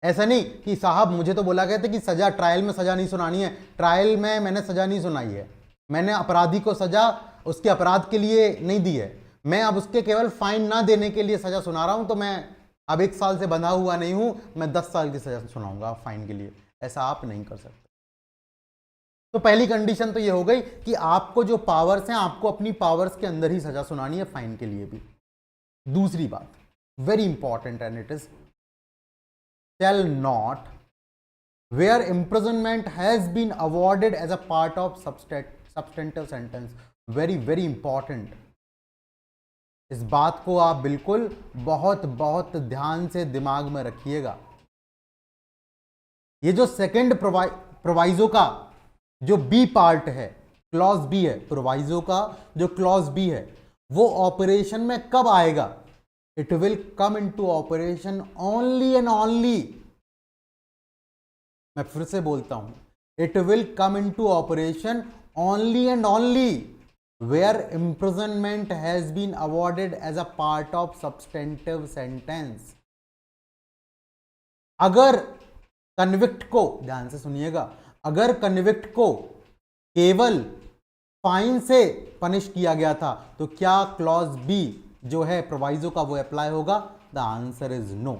ऐसा नहीं कि साहब मुझे तो बोला गया था कि सजा, ट्रायल में सजा नहीं सुनानी है। ट्रायल में मैंने सजा नहीं सुनाई है, मैंने अपराधी को सजा उसके अपराध के लिए नहीं दी है, मैं अब उसके केवल फाइन ना देने के लिए सजा सुना रहा हूं। तो मैं अब 1 साल से बंधा हुआ नहीं हूं, मैं 10 साल की सजा सुनाऊंगा फाइन के लिए। ऐसा आप नहीं कर सकते। तो पहली कंडीशन तो ये हो गई कि आपको जो पावर्स हैं, आपको अपनी पावर्स के अंदर ही सजा सुनानी है, फाइन के लिए भी। दूसरी बात very important and it is shall not where imprisonment has been awarded as a part of substantive sentence. very very important, इस बात को आप बिल्कुल बहुत बहुत ध्यान से दिमाग में रखिएगा। ये जो सेकंड प्रोवाइजो का जो बी पार्ट है, क्लॉज बी है, प्रोवाइजो का जो क्लॉज बी है, वो ऑपरेशन में कब आएगा? It will come into operation only and only, मैं फिर से बोलता हूं, it will come into operation only and only where imprisonment has been awarded as a part of substantive sentence. अगर कन्विक्ट को, ध्यान से सुनिएगा, अगर कन्विक्ट को केवल फाइन से पनिश किया गया था तो क्या क्लॉज बी जो है प्रोवाइजो का वो अप्लाई होगा? The answer is no.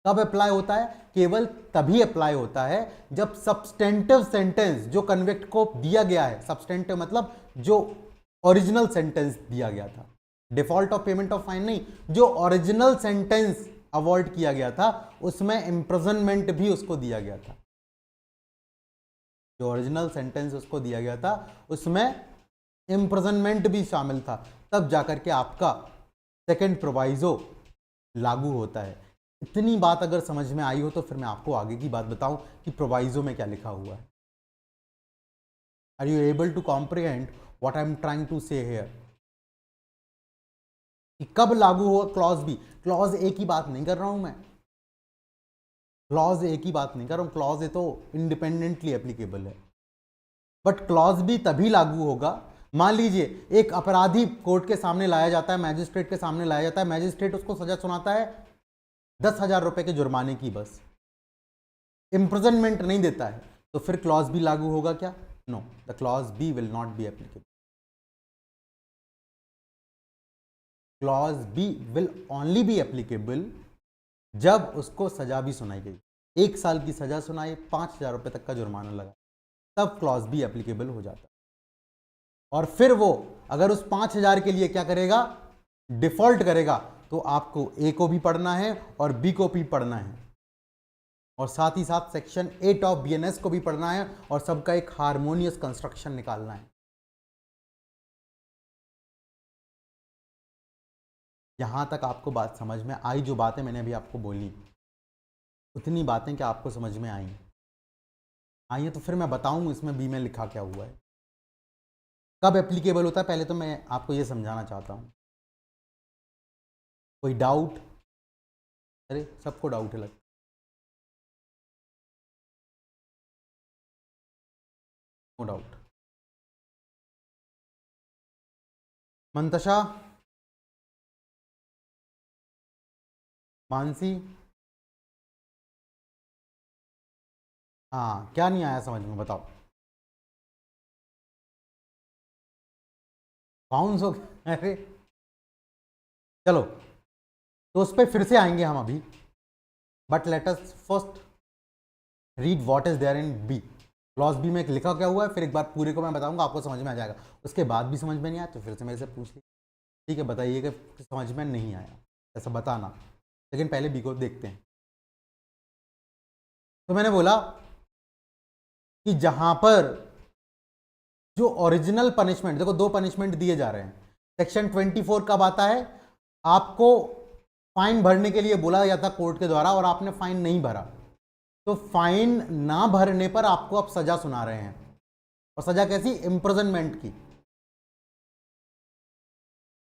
कब अप्लाई होता है? केवल तभी अप्लाई होता है जब सब्सटेंटिव सेंटेंस जो कन्विक्ट को दिया गया है, सब्सटेंटिव मतलब जो ओरिजिनल सेंटेंस दिया गया था, default of payment of fine नहीं, जो ओरिजिनल सेंटेंस अवॉइड किया गया था उसमें इम्प्रिजनमेंट भी उसको दिया गया था। जो ओरिजिनल सेंटेंस उसको दिया गया था उसमें इम्प्रिजनमेंट भी शामिल था, तब जाकर के आपका सेकंड प्रोवाइजो लागू होता है। इतनी बात अगर समझ में आई हो तो फिर मैं आपको आगे की बात बताऊं कि प्रोवाइजो में क्या लिखा हुआ है। Are you able to comprehend what I am trying to say here? कि कब लागू होगा क्लॉज बी? क्लॉज ए की बात नहीं कर रहा हूं मैं, क्लॉज ए की बात नहीं कर रहा हूं, क्लॉज ए तो इंडिपेंडेंटली एप्लीकेबल है, बट क्लॉज बी तभी लागू होगा। मान लीजिए एक अपराधी कोर्ट के सामने लाया जाता है, मैजिस्ट्रेट के सामने लाया जाता है, मैजिस्ट्रेट उसको सजा सुनाता है 10,000 रुपए के जुर्माने की, बस इम्प्रिजनमेंट नहीं देता है, तो फिर क्लॉज बी लागू होगा क्या? No, the clause B will not be applicable. Clause B will only be applicable जब उसको सजा भी सुनाई गई, 1 साल की सजा सुनाई, 5,000 रुपए तक का जुर्माना लगा, तब क्लॉज बी एप्लीकेबल हो जाता है। और फिर वो अगर उस 5,000 के लिए क्या करेगा? डिफॉल्ट करेगा, तो आपको ए को भी पढ़ना है और बी को भी पढ़ना है, और साथ ही साथ सेक्शन 8 ऑफ बीएनएस को भी पढ़ना है, और सबका एक हार्मोनियस कंस्ट्रक्शन निकालना है। यहां तक आपको बात समझ में आई? जो बातें मैंने अभी आपको बोली, उतनी बातें क्या आपको समझ में आई? आई है तो फिर मैं बताऊं इसमें बी में लिखा क्या हुआ है, कब एप्लीकेबल होता है। पहले तो मैं आपको ये समझाना चाहता हूं। कोई डाउट? अरे सबको डाउट है लगता, नो डाउट। मंतशा, मानसी, हाँ, क्या नहीं आया समझ में, बताओ। बाउंस हो गया? अरे चलो, तो उस पर फिर से आएंगे हम अभी, but let us first read what is there in B. Clause B में लिखा क्या हुआ है, फिर एक बार पूरे को मैं बताऊंगा, आपको समझ में आ जाएगा। उसके बाद भी समझ में नहीं आया तो फिर से मेरे से पूछ लीजिए, ठीक है, बताइए कि समझ में नहीं आया, ऐसा बताना। लेकिन पहले बी को देखते हैं। तो मैंने बोला कि जहां पर जो ओरिजिनल पनिशमेंट, देखो 2 पनिशमेंट दिए जा रहे हैं। सेक्शन 24 कब आता है? आपको फाइन भरने के लिए बोला जाता कोर्ट के द्वारा और आपने फाइन नहीं भरा, तो फाइन ना भरने पर आपको अब सजा सुना रहे हैं। और सजा कैसी? इम्प्रिजनमेंट की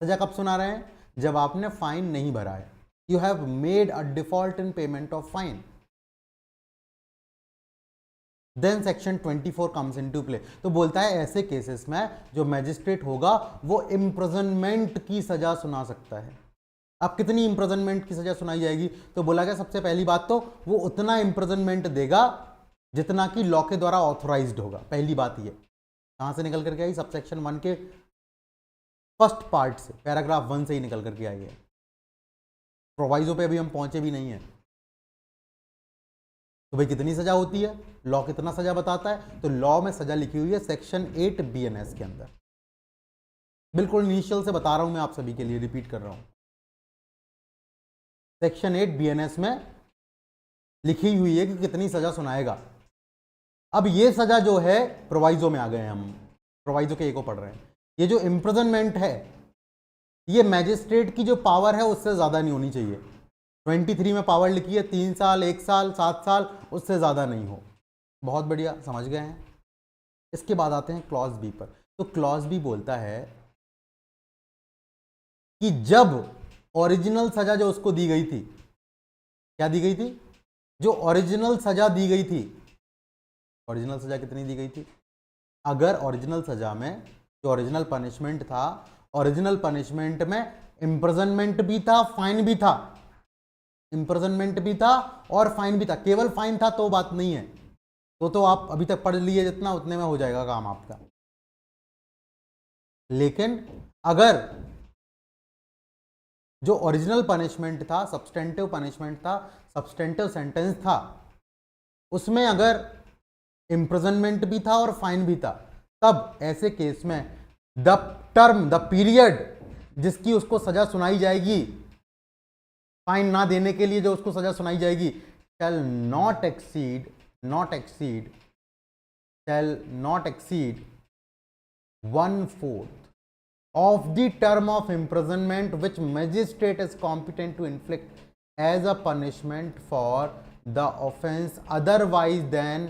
सजा कब सुना रहे हैं? जब आपने फाइन नहीं भरा है। You have made a default in payment of fine. Then section 24 comes into play. तो बोलता है ऐसे केसेस में जो मैजिस्ट्रेट होगा वो इम्प्रिजनमेंट की सजा सुना सकता है। अब कितनी इम्प्रिजनमेंट की सजा सुनाई जाएगी? तो बोला गया सबसे पहली बात तो वो उतना इम्प्रिजनमेंट देगा जितना कि लॉ के द्वारा ऑथोराइज्ड होगा। पहली बात ये कहां से निकल करके आई? सबसेक्शन 1 के फर्स्ट पार्ट से, पैराग्राफ 1 से ही निकल करके आई है। प्रोवाइजो पे अभी हम पहुंचे भी नहीं है। तो भाई कितनी सजा होती है? लॉ कितना सजा बताता है? तो लॉ में सजा लिखी हुई है सेक्शन 8 BNS के अंदर। बिल्कुल इनिशियल से बता रहा हूं मैं आप सभी के लिए, रिपीट कर रहा हूं। सेक्शन 8 BNS में लिखी हुई है कि कितनी सजा सुनाएगा। अब ये सजा जो है प्रोवाइजो में आ गए हैं, हम प्रोवाइजो के 1 को पढ़ रहे हैं। ये जो इम्प्रिजनमेंट है ये मैजिस्ट्रेट की जो पावर है उससे ज़्यादा नहीं होनी चाहिए। 23 में पावर लिखी है 3 साल, 1 साल, 7 साल, उससे ज़्यादा नहीं हो। बहुत बढ़िया, समझ गए हैं। इसके बाद आते हैं क्लॉज बी पर। तो क्लॉज बी बोलता है कि जब ओरिजिनल सजा जो उसको दी गई थी, क्या दी गई थी? जो ओरिजिनल सजा दी गई थी, ओरिजिनल सजा कितनी दी गई थी? अगर ओरिजिनल सजा में जो ओरिजिनल पनिशमेंट था, ओरिजिनल पनिशमेंट में इम्प्रिजनमेंट भी था, फाइन भी था, इम्प्रिजनमेंट भी था और फाइन भी था, केवल फाइन था तो बात नहीं है, तो आप अभी तक पढ़ लिए जितना उतने में हो जाएगा काम आपका। लेकिन अगर जो ओरिजिनल पनिशमेंट था, सब्सटेंटिव पनिशमेंट था, सब्सटेंटिव सेंटेंस था, उसमें अगर इम्प्रिजनमेंट भी था और फाइन भी था, तब ऐसे केस में द टर्म, द पीरियड जिसकी उसको सजा सुनाई जाएगी, फाइन ना देने के लिए जो उसको सजा सुनाई जाएगी, shall not exceed 1/4 of the term of imprisonment which magistrate is competent to inflict as a punishment for the offense otherwise than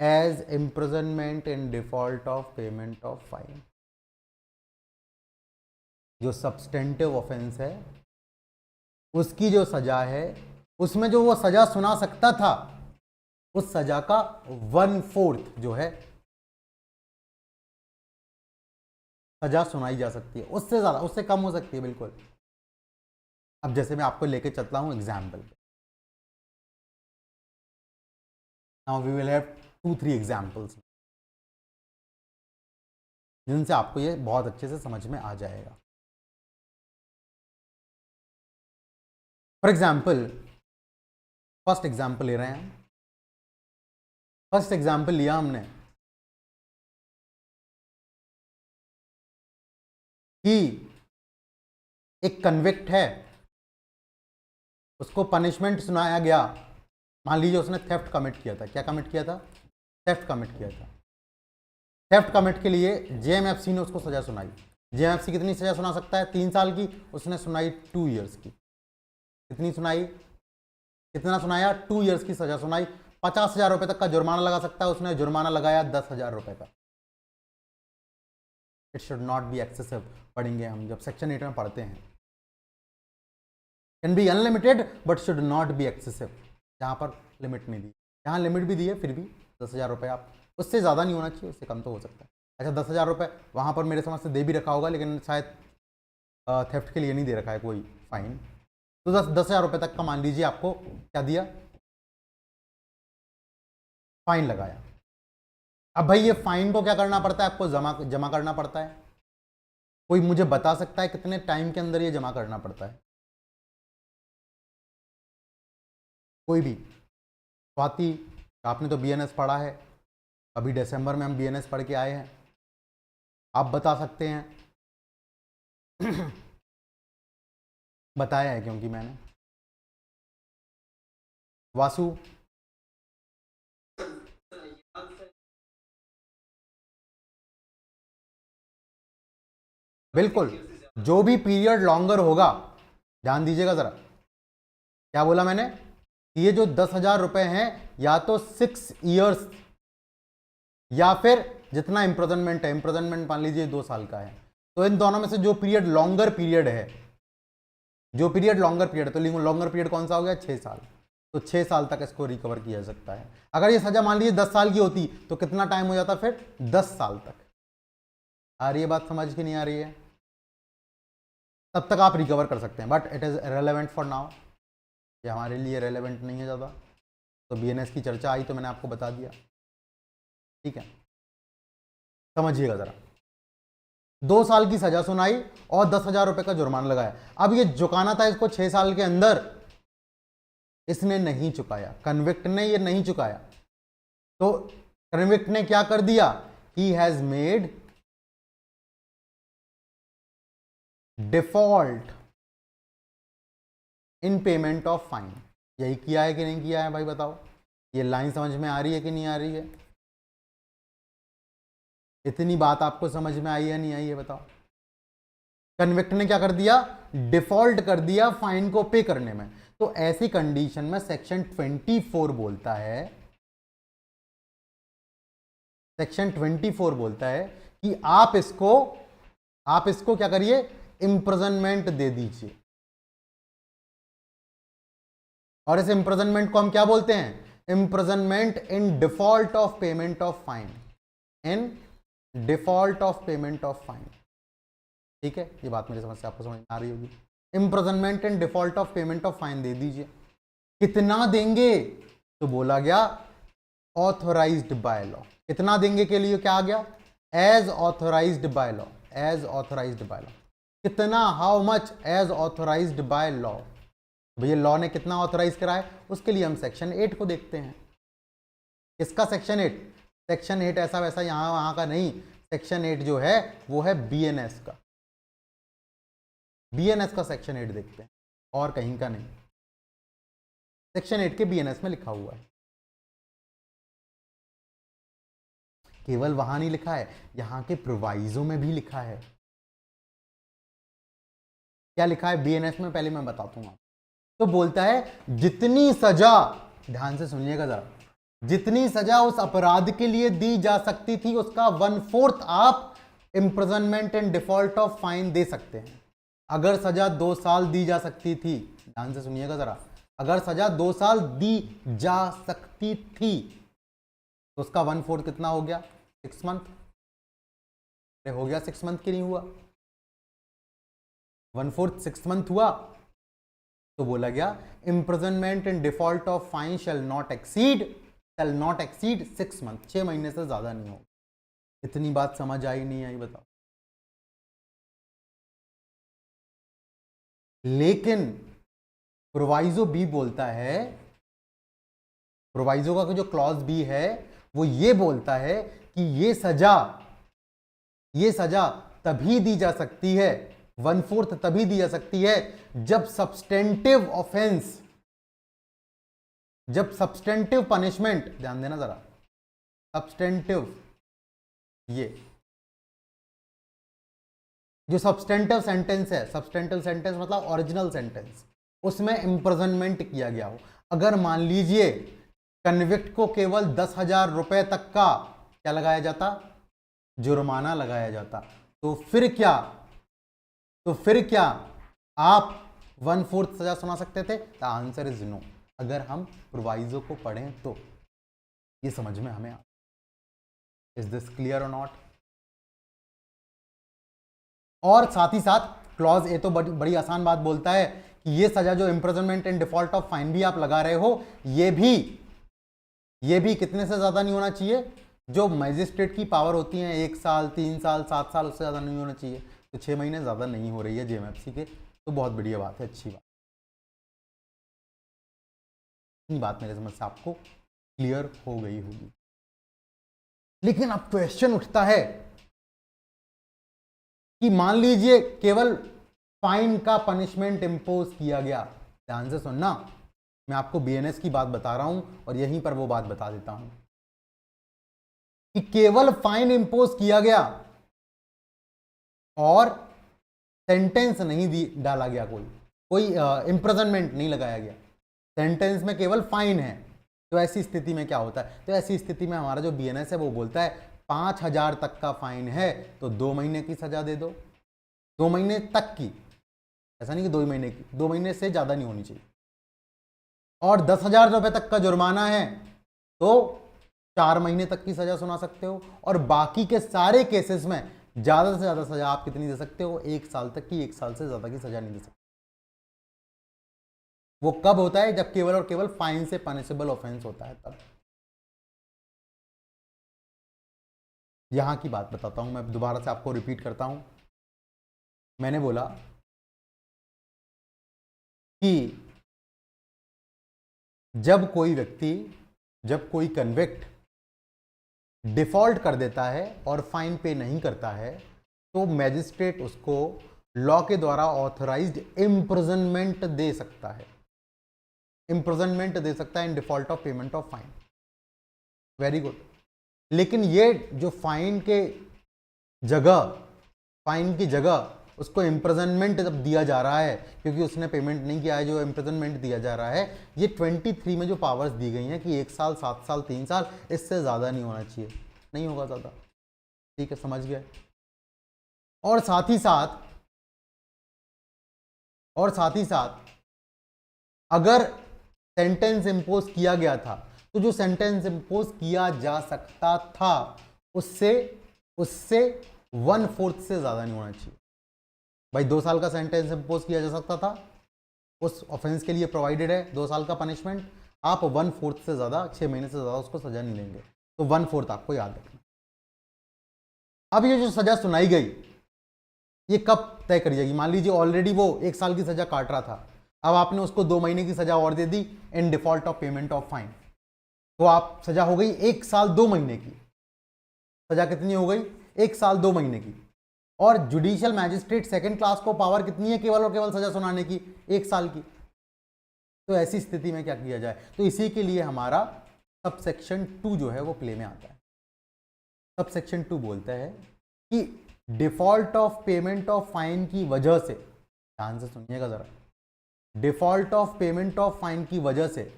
as imprisonment in default of payment of fine। जो सब्सटेंटिव ऑफेंस है उसकी जो सजा है, उसमें जो वो सजा सुना सकता था, उस सजा का 1/4 जो है सजा सुनाई जा सकती है। उससे ज्यादा, उससे कम हो सकती है बिल्कुल। अब जैसे मैं आपको लेके चलता हूं एग्जाम्पल पे। Now we will have 2-3 examples जिनसे आपको ये बहुत अच्छे से समझ में आ जाएगा। फॉर एग्जाम्पल, फर्स्ट एग्जाम्पल ले रहे हैं हम। फर्स्ट एग्जाम्पल लिया हमने कि एक कन्विक्ट है, उसको पनिशमेंट सुनाया गया। मान लीजिए उसने थेफ्ट कमिट किया था। क्या कमिट किया था? थेफ्ट कमिट किया था। थेफ्ट कमिट के लिए जेएमएफसी ने उसको सजा सुनाई। जेएमएफसी कितनी सजा सुना सकता है? 3 साल की। उसने सुनाई 2 ईयर्स की। कितनी सुनाई? कितना सुनाया? 2 ईयर्स की सजा सुनाई। 50,000 रुपए तक का जुर्माना लगा सकता है, उसने जुर्माना लगाया 10,000 रुपए का। It should not be excessive, पढ़ेंगे हम जब सेक्शन 8 में पढ़ते हैं। Can be unlimited but should not be excessive. जहां पर लिमिट नहीं दी, जहां लिमिट भी दी है फिर भी 10,000 रुपए, आप उससे ज़्यादा नहीं होना चाहिए, उससे कम तो हो सकता है। अच्छा 10,000 रुपये वहाँ पर मेरे समझ से दे भी रखा होगा, लेकिन शायद थेफ्ट के लिए नहीं दे रखा है कोई फाइन। तो 10,000 रुपये तक का मान लीजिए आपको क्या दिया, फाइन लगाया। अब भाई ये फाइन को क्या करना पड़ता है? आपको जमा करना पड़ता है। कोई मुझे बता सकता है कितने टाइम के अंदर ये जमा करना पड़ता है? कोई भी? स्वाति, आपने तो बीएनएस पढ़ा है, अभी दिसंबर में हम बीएनएस पढ़ के आए हैं, आप बता सकते हैं। बताया है क्योंकि मैंने। वासु, बिल्कुल, जो भी पीरियड लॉन्गर होगा, ध्यान दीजिएगा जरा, क्या बोला मैंने? ये जो 10,000 रुपए हैं या तो 6 ईयर्स या फिर जितना इम्प्रिजनमेंट है, इम्प्रिजनमेंट मान लीजिए 2 साल का है, तो इन दोनों में से जो पीरियड लॉन्गर पीरियड है, जो पीरियड लॉन्गर पीरियड, तो लॉन्गर पीरियड कौन सा हो गया? 6 साल। तो 6 साल तक इसको रिकवर किया जा सकता है। अगर ये सजा मान लीजिए 10 साल की होती तो कितना टाइम हो जाता फिर? 10 साल तक। आ रही है बात समझ की नहीं आ रही है? तब तक आप रिकवर कर सकते हैं, but it is relevant for now, ये हमारे लिए रेलेवेंट नहीं है ज़्यादा। तो बीएनएस की चर्चा आई तो मैंने आपको बता दिया, ठीक है। समझिएगा ज़रा, 2 साल की सजा सुनाई और 10,000 रुपये का जुर्माना लगाया। अब ये चुकाना था इसको 6 साल के अंदर, इसने नहीं चुकाया, कन्विक्ट ने ये नहीं चुकाया। तो कन्विक्ट ने क्या कर दिया? He has made default in payment of fine. यही किया है कि नहीं किया है भाई बताओ? ये लाइन समझ में आ रही है कि नहीं आ रही है? इतनी बात आपको समझ में आई है नहीं आई है बताओ? कन्विक्ट ने क्या कर दिया? डिफॉल्ट कर दिया फाइन को पे करने में। तो ऐसी कंडीशन में सेक्शन 24 बोलता है, सेक्शन 24 बोलता है कि आप इसको क्या करिए? इम्प्रिजनमेंट दे दीजिए। और इस इम्प्रिजनमेंट को हम क्या बोलते हैं? Imprisonment in default of payment of fine, in default of payment of fine. ठीक है, ये बात मेरी समझ से आपको समझ में आ रही होगी। Imprisonment in default of payment of fine they दीजिए। कितना देंगे? तो बोला गया ऑथोराइज्ड बाय लॉ। कितना देंगे के लिए क्या आ गया? As authorized by law, as authorized by law. कितना? How much? As authorized by law. भैया लॉ ने कितना ऑथोराइज करा है? उसके लिए हम सेक्शन 8 को देखते हैं। किसका सेक्शन 8? सेक्शन 8 ऐसा वैसा यहां वहां का नहीं, सेक्शन 8 जो है वो है बीएनएस का। बीएनएस का सेक्शन 8 देखते हैं और कहीं का नहीं। सेक्शन 8 के बीएनएस में लिखा हुआ है। केवल वहां नहीं लिखा है, यहां के प्रोवाइजो में भी लिखा है। क्या लिखा है बीएनएस में? पहले मैं बताता हूं। तो बोलता है जितनी सजा, ध्यान से सुनिएगा जरा, जितनी सजा उस अपराध के लिए दी जा सकती थी उसका 1/4 आप imprisonment and default of fine they सकते हैं। अगर सजा 2 साल दी जा सकती थी, ध्यान से सुनिएगा जरा, अगर सजा 2 साल दी जा सकती थी तो उसका 1/4 कितना हो गया? 6 मंथ। हो गया 6 मंथ की नहीं हुआ? 1/4 6 मंथ हुआ। तो बोला गया imprisonment in default of fine shell not exceed 6 month. 6 महीने से ज्यादा नहीं होगा। इतनी बात समझ आई नहीं आई बताओ? लेकिन प्रोवाइजो बी बोलता है, प्रोवाइजो का जो क्लॉज बी है वो ये बोलता है कि ये सजा तभी दी जा सकती है, 1/4 तभी दी जा सकती है जब सब्सटेंटिव ऑफेंस, जब सब्सटेंटिव पनिशमेंट, ध्यान देना जरा, सब्सटेंटिव, ये जो सब्सटेंटिव सेंटेंस है, सब्सटेंटिव सेंटेंस मतलब ओरिजिनल सेंटेंस, उसमें इम्प्रिजनमेंट किया गया हो। अगर मान लीजिए कन्विक्ट को केवल 10,000 रुपए तक का क्या लगाया जाता? जुर्माना लगाया जाता, तो फिर क्या आप 1/4 सजा सुना सकते थे? The answer is no. अगर हम प्रोवाइजो को पढ़ें तो ये समझ में हमें आता। इज दिस क्लियर और नॉट? और साथ ही साथ क्लॉज ए तो बड़ी आसान बात बोलता है कि ये सजा जो imprisonment and default of fine भी आप लगा रहे हो, ये भी कितने से ज्यादा नहीं होना चाहिए? जो मैजिस्ट्रेट की पावर होती है 1 साल, 3 साल, 7 साल, उससे ज्यादा नहीं होना चाहिए। तो 6 महीने ज्यादा नहीं हो रही है जेएमएफसी के, तो बहुत बढ़िया बात है, अच्छी बात। इतनी बात मेरे समझ से आपको क्लियर हो गई होगी। लेकिन अब क्वेश्चन उठता है कि मान लीजिए केवल फाइन का पनिशमेंट इंपोज किया गया। ध्यान से सुनना, मैं आपको बीएनएस की बात बता रहा हूं और यहीं पर वो बात बता देता हूं कि केवल फाइन इंपोज किया गया और सेंटेंस नहीं डाला गया, कोई इम्प्रिजनमेंट नहीं लगाया गया, सेंटेंस में केवल फाइन है। तो ऐसी स्थिति में क्या होता है? तो ऐसी स्थिति में हमारा जो बीएनएस है वो बोलता है 5,000 तक का फाइन है तो 2 महीने की सजा दे दो, 2 महीने तक की, ऐसा नहीं कि 2 महीने की, 2 महीने से ज्यादा नहीं होनी चाहिए। और 10,000 रुपये तक का जुर्माना है तो 4 महीने तक की सजा सुना सकते हो, और बाकी के सारे केसेस में ज्यादा से ज्यादा सजा आप कितनी दे सकते हो, 1 साल तक की, 1 साल से ज्यादा की सजा नहीं दे सकते। वो कब होता है, जब केवल और केवल फाइन से पनिशेबल ऑफेंस होता है तब। यहां की बात बताता हूं, मैं दोबारा से आपको रिपीट करता हूं। मैंने बोला कि जब कोई व्यक्ति, जब कोई कन्विक्ट डिफॉल्ट कर देता है और फाइन पे नहीं करता है, तो मैजिस्ट्रेट उसको लॉ के द्वारा ऑथराइज्ड इम्प्रिजनमेंट दे सकता है, इम्प्रिजनमेंट दे सकता है इन default of payment of fine. Very good. लेकिन ये जो फाइन के जगह, फाइन की जगह उसको इम्प्रिजनमेंट जब दिया जा रहा है, क्योंकि उसने पेमेंट नहीं किया है, जो इम्प्रिजनमेंट दिया जा रहा है, ये 23 में जो पावर्स दी गई हैं कि 1 साल, 7 साल, 3 साल, इससे ज़्यादा नहीं होना चाहिए, नहीं होगा ज़्यादा। ठीक है, समझ गए। और साथ ही साथ अगर सेंटेंस इंपोज किया गया था, तो जो सेंटेंस इंपोज किया जा सकता था उससे 1/4 से ज़्यादा नहीं होना चाहिए। भाई 2 साल का सेंटेंस इंपोज किया जा सकता था, उस ऑफेंस के लिए प्रोवाइडेड है 2 साल का पनिशमेंट, आप 1/4 से ज़्यादा, 6 महीने से ज़्यादा उसको सजा नहीं लेंगे, तो 1/4 आपको याद रखना। अब ये जो सजा सुनाई गई, ये कब तय करी जाएगी? मान लीजिए ऑलरेडी वो 1 साल की सजा काट रहा था, अब आपने उसको 2 महीने की सजा और दे दी in default of payment of fine, तो आप सजा हो गई 1 साल 2 महीने की। सजा कितनी हो गई? 1 साल 2 महीने की। और जुडिशियल मैजिस्ट्रेट सेकंड क्लास को पावर कितनी है केवल और केवल सजा सुनाने की? 1 साल की। तो ऐसी स्थिति में क्या किया जाए? तो इसी के लिए हमारा सबसेक्शन 2 जो है वो प्ले में आता है। सबसेक्शन 2 बोलता है कि default of payment of fine की वजह से, ध्यान से सुनिएगा जरा, default of payment of fine की वजह से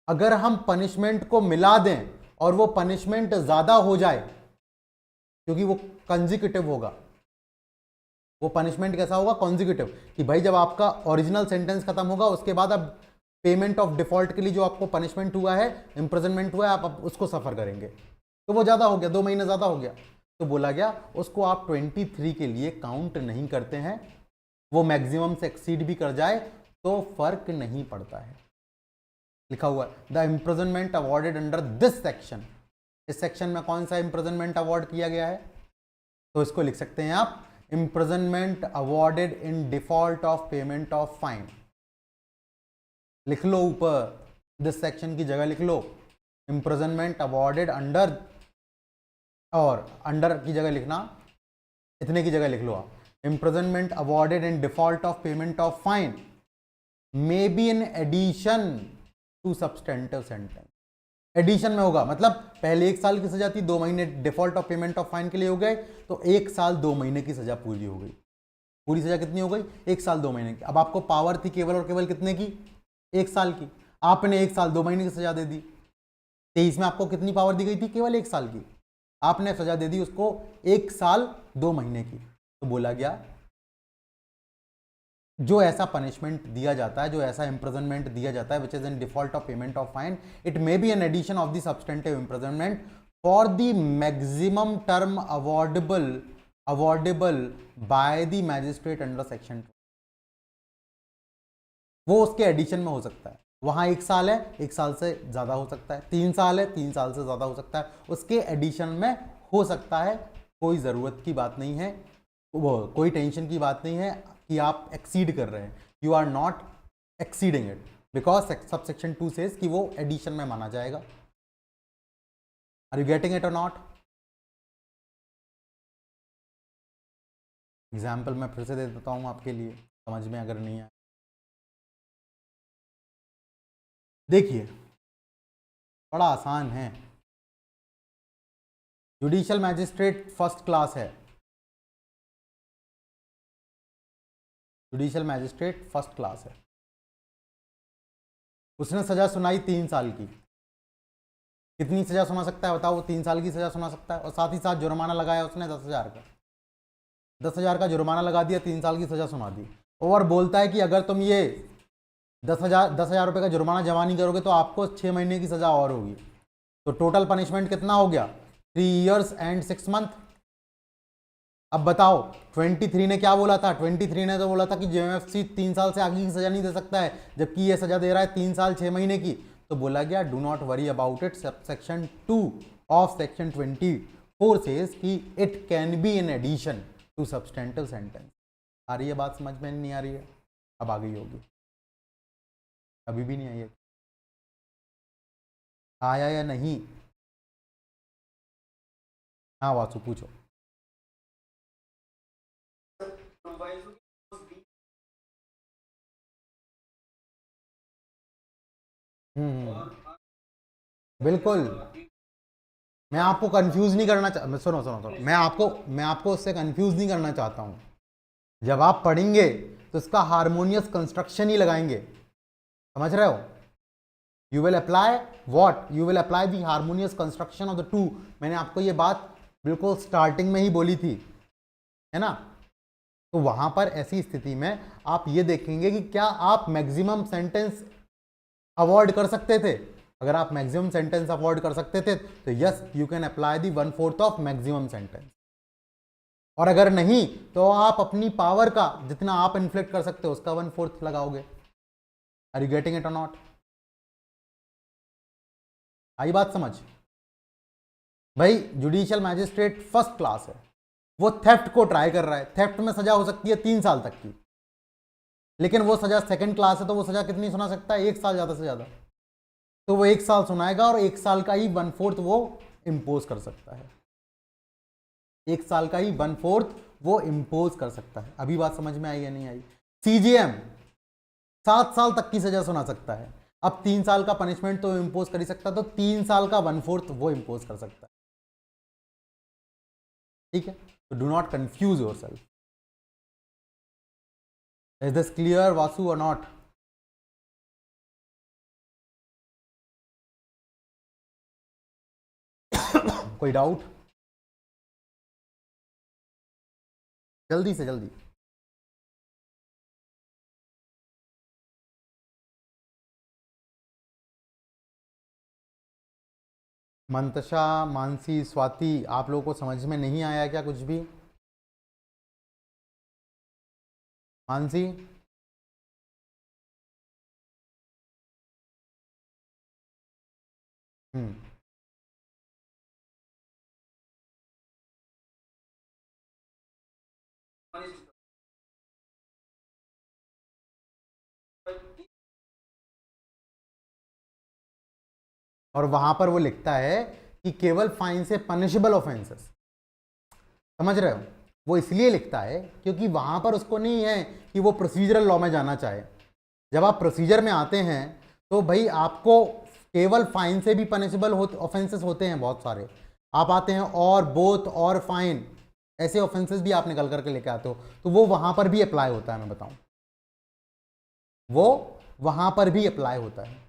अगर हम पनिशमेंट को मिला दें और वो पनिशमेंट ज्यादा हो जाए, क्योंकि वो कंजिक्यूटिव होगा, वो पनिशमेंट कैसा होगा? कॉन्जिक्यूटिव, कि भाई जब आपका ओरिजिनल सेंटेंस खत्म होगा उसके बाद अब पेमेंट ऑफ डिफॉल्ट के लिए जो आपको पनिशमेंट हुआ है, इंप्रिजनमेंट हुआ है, आप उसको सफर करेंगे, तो वो ज्यादा हो गया, 2 महीने ज्यादा हो गया, तो बोला गया उसको आप 23 के लिए काउंट नहीं करते हैं। वो मैक्सिमम से एक्सीड भी कर जाए तो फर्क नहीं पड़ता है। लिखा हुआ है the imprisonment awarded under this section. इस सेक्शन में कौन सा इम्प्रिजनमेंट अवॉर्ड किया गया है? तो इसको लिख सकते हैं आप, imprisonment awarded in default of payment of fine. लिख लो ऊपर, दिस सेक्शन की जगह लिख लो इम्प्रिजनमेंट अवॉर्डेड अंडर, और अंडर की जगह लिखना, इतने की जगह लिख लो आप, imprisonment awarded in default of payment of fine may be in addition to substantive sentence. Addition में होगा, मतलब पहले 1 साल की सजा थी, 2 महीने default of payment of fine के लिए हो गए, तो 1 साल 2 महीने की सजा पूरी हो गई। पूरी सजा कितनी हो गई? 1 साल 2 महीने की। अब आपको पावर थी केवल और केवल कितने की? 1 साल की। आपने 1 साल 2 महीने की सजा दे दी। 23 में आपको कितनी पावर दी गई थी? केवल 1 साल की। आपने सजा दे दी उसको 1 साल 2 महीने की। तो बोला गया जो ऐसा पनिशमेंट दिया जाता है, जो ऐसा इम्प्रिजनमेंट दिया जाता है which is in default of payment of fine, it may be an addition of the substantive imprisonment for the maximum term awardable by the magistrate under section 2। वो उसके एडिशन में हो सकता है। वहां 1 साल है, 1 साल से ज्यादा हो सकता है, 3 साल है, 3 साल से ज्यादा हो सकता है, उसके एडिशन में हो सकता है। कोई जरूरत की बात नहीं है, वो कोई टेंशन की बात नहीं है कि आप एक्सीड कर रहे हैं। You are not exceeding it because subsection 2 says कि वो एडिशन में माना जाएगा। आर यू गेटिंग इट और नॉट? एग्जाम्पल मैं फिर से दे देता हूं आपके लिए, समझ में अगर नहीं आया। देखिए बड़ा आसान है, जुडिशियल मैजिस्ट्रेट फर्स्ट क्लास है, जुडिशियल मैजिस्ट्रेट फर्स्ट क्लास है, उसने सजा सुनाई 3 साल की। कितनी सजा सुना सकता है बताओ? वो 3 साल की सजा सुना सकता है, और साथ ही साथ जुर्माना लगाया उसने 10,000 का। 10,000 का जुर्माना लगा दिया, 3 साल की सजा सुना दी, और बोलता है कि अगर तुम ये 10,000 रुपये का जुर्माना जमा नहीं करोगे तो आपको 6 महीने की सज़ा और होगी। तो टोटल पनिशमेंट कितना हो गया? 3 ईयर्स एंड 6 मंथ। अब बताओ 23 ने क्या बोला था? 23 ने तो बोला था कि जेएमएफसी 3 साल से आगे की सजा नहीं दे सकता है, जबकि ये सजा दे रहा है 3 साल 6 महीने की। तो बोला गया do not worry about it, section 2 of section 24 says कि it can be in addition to substantive sentence. आ रही है बात समझ में? नहीं आ रही है? अब आ गई होगी। अभी भी नहीं आई है? आया या नहीं? हाँ वासु पूछो। बिल्कुल। मैं आपको कंफ्यूज नहीं करना सुनो सुनो सुनो, मैं आपको उससे कंफ्यूज नहीं करना चाहता हूं। जब आप पढ़ेंगे तो इसका हार्मोनियस कंस्ट्रक्शन ही लगाएंगे, समझ रहे हो? You will apply what? You will apply the harmonious construction of the two. मैंने आपको ये बात बिल्कुल स्टार्टिंग में ही बोली थी, है ना? तो वहां पर ऐसी स्थिति में आप ये देखेंगे कि क्या आप मैक्सिमम सेंटेंस अवॉइड कर सकते थे। अगर आप मैक्सिमम सेंटेंस अवॉइड कर सकते थे तो yes you can apply the 1/4 of maximum sentence. और अगर नहीं तो आप अपनी पावर का जितना आप इन्फ्लिक्ट कर सकते हो उसका 1/4 लगाओगे। आर यू गेटिंग इट और नॉट? आई बात समझ? भाई जुडिशियल मैजिस्ट्रेट फर्स्ट क्लास है, वो थेफ्ट को ट्राई कर रहा है। थेफ्ट में सजा हो सकती है 3 साल तक की, लेकिन वो सजा सेकंड क्लास है तो वो सजा कितनी सुना सकता है? 1 साल ज्यादा से ज्यादा। तो वो 1 साल सुनाएगा और 1 साल का ही 1/4 वो इंपोज कर सकता है। 1 साल का ही 1/4 वो इंपोज कर सकता है। अभी बात समझ में आई या नहीं आई? सीजीएम 7 साल तक की सजा सुना सकता है। अब 3 साल का पनिशमेंट तो इंपोज कर ही सकता, तो 3 साल का 1/4 वो इंपोज कर सकता है। ठीक है? तो do not confuse your self. Is this clear Vasu और नॉट? कोई डाउट? जल्दी से जल्दी। मंतशा, मानसी, स्वाति, आप लोगों को समझ में नहीं आया क्या कुछ भी? मानसी, और वहां पर वो लिखता है कि केवल फाइन से पनिशेबल ऑफेंसेस, समझ रहे हो? वो इसलिए लिखता है क्योंकि वहां पर उसको नहीं है कि वो प्रोसीजरल लॉ में जाना चाहे। जब आप प्रोसीजर में आते हैं तो भाई आपको केवल फाइन से भी पनिशेबल ऑफेंसेस होते हैं बहुत सारे। आप आते हैं और बोथ और फाइन, ऐसे ऑफेंसेस भी आप निकल करके लेके आते हो, तो वो वहां पर भी अप्लाई होता है। मैं बताऊं, वो वहां पर भी अप्लाई होता है।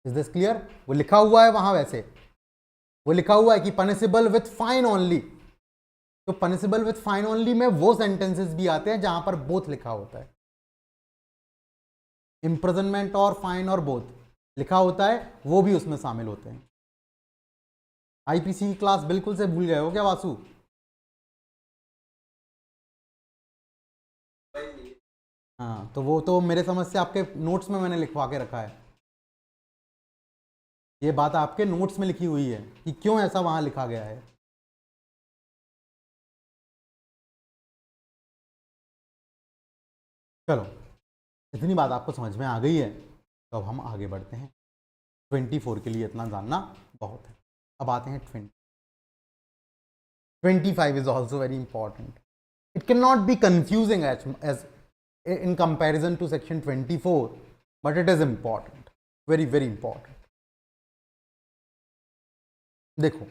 Is this clear? वो लिखा हुआ है वहां, वैसे वो लिखा हुआ है कि पनिशेबल विथ फाइन ओनली। तो पनिशेबल विथ फाइन ओनली में वो सेंटेंसेस भी आते हैं जहां पर बोथ लिखा होता है। इंप्रिजनमेंट और फाइन और बोथ लिखा होता है, वो भी उसमें शामिल होते हैं। आईपीसी की क्लास बिल्कुल से भूल गए हो क्या वासु? हाँ, तो वो तो मेरे समझ से आपके नोट्स में मैंने लिखवा के रखा है। ये बात आपके नोट्स में लिखी हुई है कि क्यों ऐसा वहां लिखा गया है। चलो, इतनी बात आपको समझ में आ गई है तो अब हम आगे बढ़ते हैं। 24 के लिए इतना जानना बहुत है। अब आते हैं 25 is also very important. It cannot be confusing as in comparison to section 24, but it is important, very very important. देखो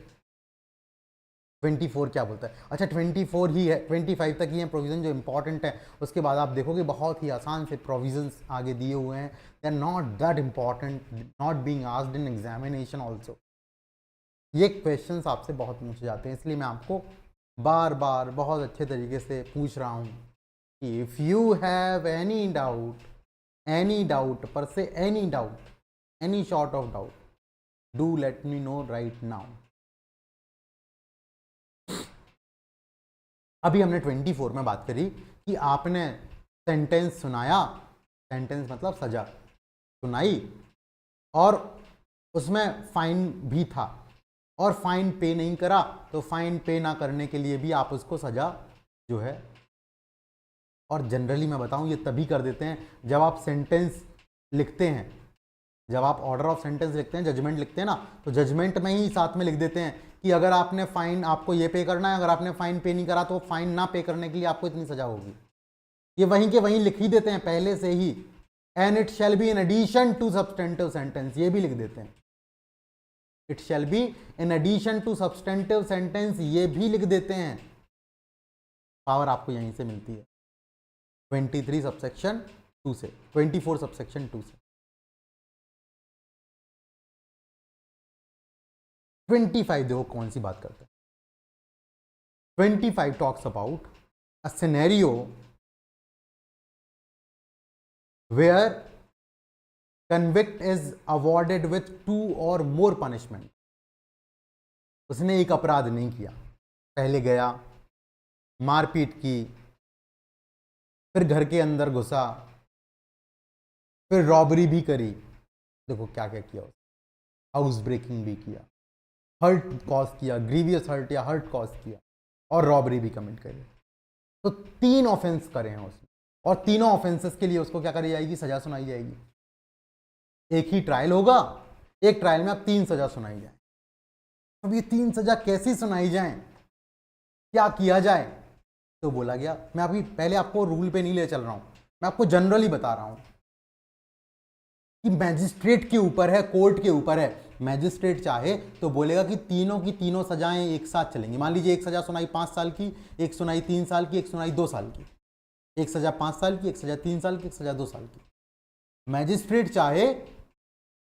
24 क्या बोलता है? अच्छा 24 ही है, 25 तक ही है प्रोविजन जो इंपॉर्टेंट है। उसके बाद आप देखोगे बहुत ही आसान से प्रोविजंस आगे दिए हुए हैं। They are not that important, not being asked in examination also. ये क्वेश्चंस आपसे बहुत पूछे जाते हैं, इसलिए मैं आपको बार बार बहुत अच्छे तरीके से पूछ रहा हूँ if you have any doubt पर से any doubt, any short of doubt, do let me know right now. अभी हमने 24 में बात करी कि आपने सेंटेंस सुनाया, सेंटेंस मतलब सजा सुनाई, और उसमें फाइन भी था, और फाइन पे नहीं करा तो फाइन पे ना करने के लिए भी आप उसको सजा जो है, और जनरली मैं बताऊं ये तभी कर देते हैं जब आप सेंटेंस लिखते हैं, जब आप ऑर्डर ऑफ सेंटेंस लिखते हैं, जजमेंट लिखते हैं ना, तो जजमेंट में ही साथ में लिख देते हैं कि अगर आपने फाइन, आपको ये पे करना है, अगर आपने फाइन पे नहीं करा तो फाइन ना पे करने के लिए आपको इतनी सजा होगी। ये वहीं के वहीं लिख ही देते हैं पहले से ही। And it shall be in addition to substantive sentence, ये भी लिख देते हैं। It shall be in addition to substantive sentence, ये भी लिख देते हैं। पावर आपको यहीं से मिलती है 23 सबसेक्शन 2 से, 24 सबसेक्शन 2 से। 25 देखो कौन सी बात करते हैं। 25 talks about a scenario where convict is awarded with 2 or more punishment. उसने एक अपराध नहीं किया, पहले गया, मारपीट की, फिर घर के अंदर घुसा, फिर रॉबरी भी करी, देखो क्या क्या किया, हाउस ब्रेकिंग भी किया, हर्ट कॉज किया, ग्रीवियस हर्ट या हर्ट कॉज किया, और रॉबरी भी कमिट करी। तो 3 ऑफेंस करे हैं उसने, और तीनों ऑफेंसेस के लिए उसको क्या करी जाएगी, सजा सुनाई जाएगी। एक ही ट्रायल होगा, एक ट्रायल में अब 3 सजा सुनाई जाए। अब ये 3 सजा कैसी सुनाई जाए, क्या किया जाए, तो बोला गया, मैं अभी पहले आपको रूल पे नहीं ले चल रहा हूं, मैं आपको जनरली बता रहा हूं कि मैजिस्ट्रेट के ऊपर है, कोर्ट के ऊपर है। मैजिस्ट्रेट चाहे तो बोलेगा कि तीनों की तीनों सजाएं एक साथ चलेंगी। मान लीजिए एक सजा सुनाई 5 साल की, एक सुनाई 3 साल की, एक सुनाई 2 साल की, एक सजा 5 साल की, एक सजा 3 साल की, एक सजा 2 साल की। मैजिस्ट्रेट चाहे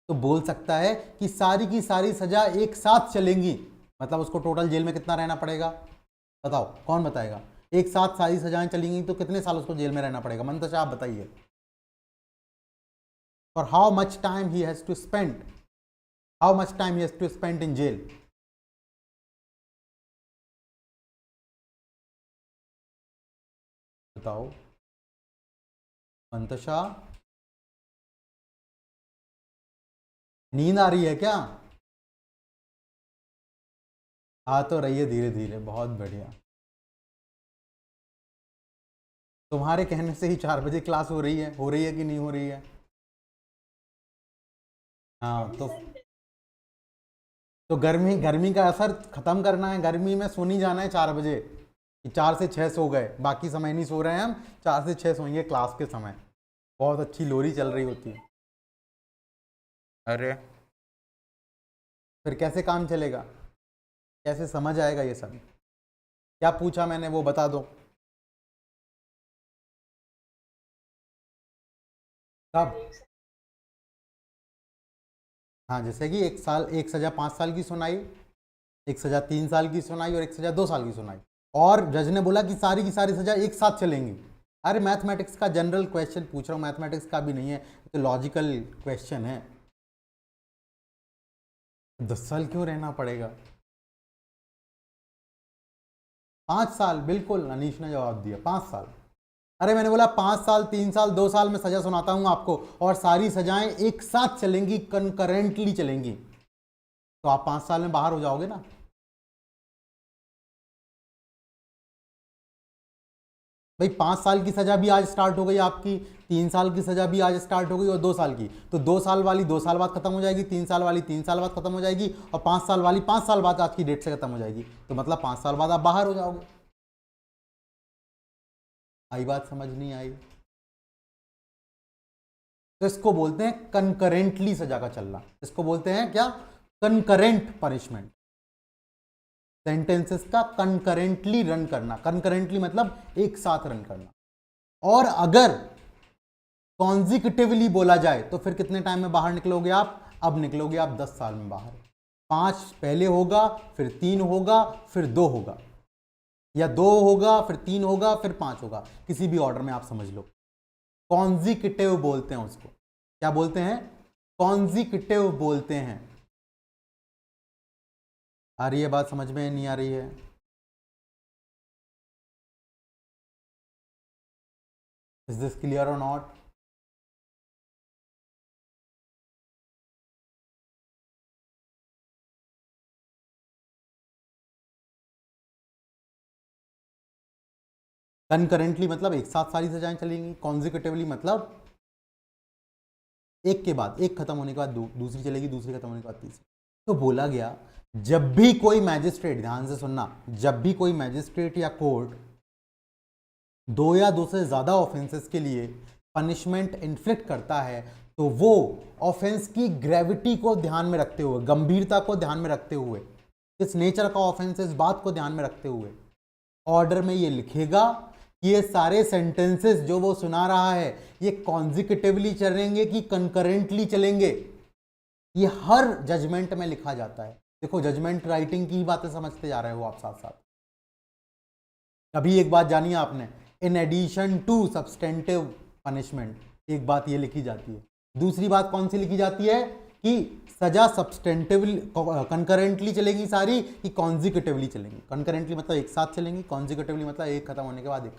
तो बोल सकता है कि सारी की सारी सजा एक साथ चलेंगी, मतलब उसको टोटल जेल में कितना रहना पड़ेगा, बताओ कौन बताएगा। एक साथ सारी सजाएं चलेंगी तो कितने साल उसको जेल में रहना पड़ेगा, मंतशा आप बताइए। और how much time he has to spend, how much time he has to spend in jail. बताओ मंतशा, नींद आ रही है क्या? आ तो रही है धीरे धीरे, बहुत बढ़िया। तुम्हारे कहने से ही 4 बजे क्लास हो रही है कि नहीं हो रही है? हाँ तो गर्मी का असर खत्म करना है, गर्मी में सो नहीं जाना है 4 बजे, 4 से 6 सो गए, बाकी समय नहीं सो रहे हैं हम, 4 से 6 सोएंगे क्लास के समय। बहुत अच्छी लोरी चल रही होती है। अरे फिर कैसे काम चलेगा, कैसे समझ आएगा ये सब? क्या पूछा मैंने वो बता दो। कब? हाँ, जैसे कि एक सजा 5 साल की सुनाई, एक सजा 3 साल की सुनाई, और एक सजा 2 साल की सुनाई, और जज ने बोला कि सारी की सारी सजा एक साथ चलेंगी। अरे मैथमेटिक्स का जनरल क्वेश्चन पूछ रहा हूँ, मैथमेटिक्स का भी नहीं है, तो लॉजिकल क्वेश्चन है। 10 साल क्यों रहना पड़ेगा? 5 साल, बिल्कुल अनीश ने जवाब दिया 5 साल। अरे मैंने बोला 5 साल, 3 साल, 2 साल में सजा सुनाता हूं आपको, और सारी सजाएं एक साथ चलेंगी, कंकरेंटली चलेंगी, तो आप 5 साल में बाहर हो जाओगे ना। भाई 5 साल की सजा भी आज स्टार्ट हो गई आपकी, 3 साल की सजा भी आज स्टार्ट हो गई, और 2 साल की, तो 2 साल वाली 2 साल बाद खत्म हो जाएगी, 3 साल वाली 3 साल बाद खत्म हो जाएगी, और 5 साल वाली 5 साल बाद आज की डेट से खत्म हो जाएगी, तो मतलब 5 साल बाद आप बाहर हो जाओगे। आई बात समझ नहीं आई? तो इसको बोलते हैं कंकरेंटली सजा का चलना, इसको बोलते हैं क्या, कंकरेंट पनिशमेंट। सेंटेंसेस का कंकरेंटली रन करना, कंकरेंटली मतलब एक साथ रन करना। और अगर कॉन्जिक्यूटिवली बोला जाए तो फिर कितने टाइम में बाहर निकलोगे आप? अब निकलोगे आप 10 साल में बाहर। 5 पहले होगा, फिर 3 होगा, फिर 2 होगा, या 2 होगा, फिर 3 होगा, फिर 5 होगा, किसी भी ऑर्डर में आप समझ लो। कॉन्जिक्यूटिव बोलते हैं उसको। क्या बोलते हैं? कॉन्जिक्यूटिव बोलते हैं। आ रही है बात समझ में? नहीं आ रही है? इज दिस क्लियर और नॉट? कनकरेंटली मतलब एक साथ सारी सजाएं चलेंगी। कॉन्जिक्यूटिवली मतलब एक के बाद एक खत्म होने के बाद दूसरी चलेगी, दूसरी खत्म होने के बाद तीसरी। तो बोला गया जब भी कोई मैजिस्ट्रेट, ध्यान से सुनना, जब भी कोई मैजिस्ट्रेट या कोर्ट 2 या 2 से ज्यादा ऑफेंसेस के लिए पनिशमेंट इन्फ्लिक्ट करता है, तो वो ऑफेंस की ग्रेविटी को ध्यान में रखते हुए, गंभीरता को ध्यान में रखते हुए, किस नेचर का ऑफेंस है इस बात को ध्यान में रखते हुए ऑर्डर में ये लिखेगा कि ये सारे सेंटेंसेस जो वो सुना रहा है ये कॉन्जिक्यूटिवली चलेंगे कि कंकरेंटली चलेंगे। ये हर जजमेंट में लिखा जाता है। देखो, जजमेंट राइटिंग की बातें समझते जा रहे हो आप साथ साथ। अभी एक बात जानिए आपने, in addition to substantive punishment, एक बात ये लिखी जाती है। दूसरी बात कौन सी लिखी जाती है कि सजा सब्सटेंटिवली कंकरेंटली चलेगी सारी कि कॉन्जिक्यूटिवली चलेंगी। कंकरेंटली मतलब एक साथ चलेंगी, कॉन्जिक्यूटिवली मतलब एक खत्म होने के बाद एक।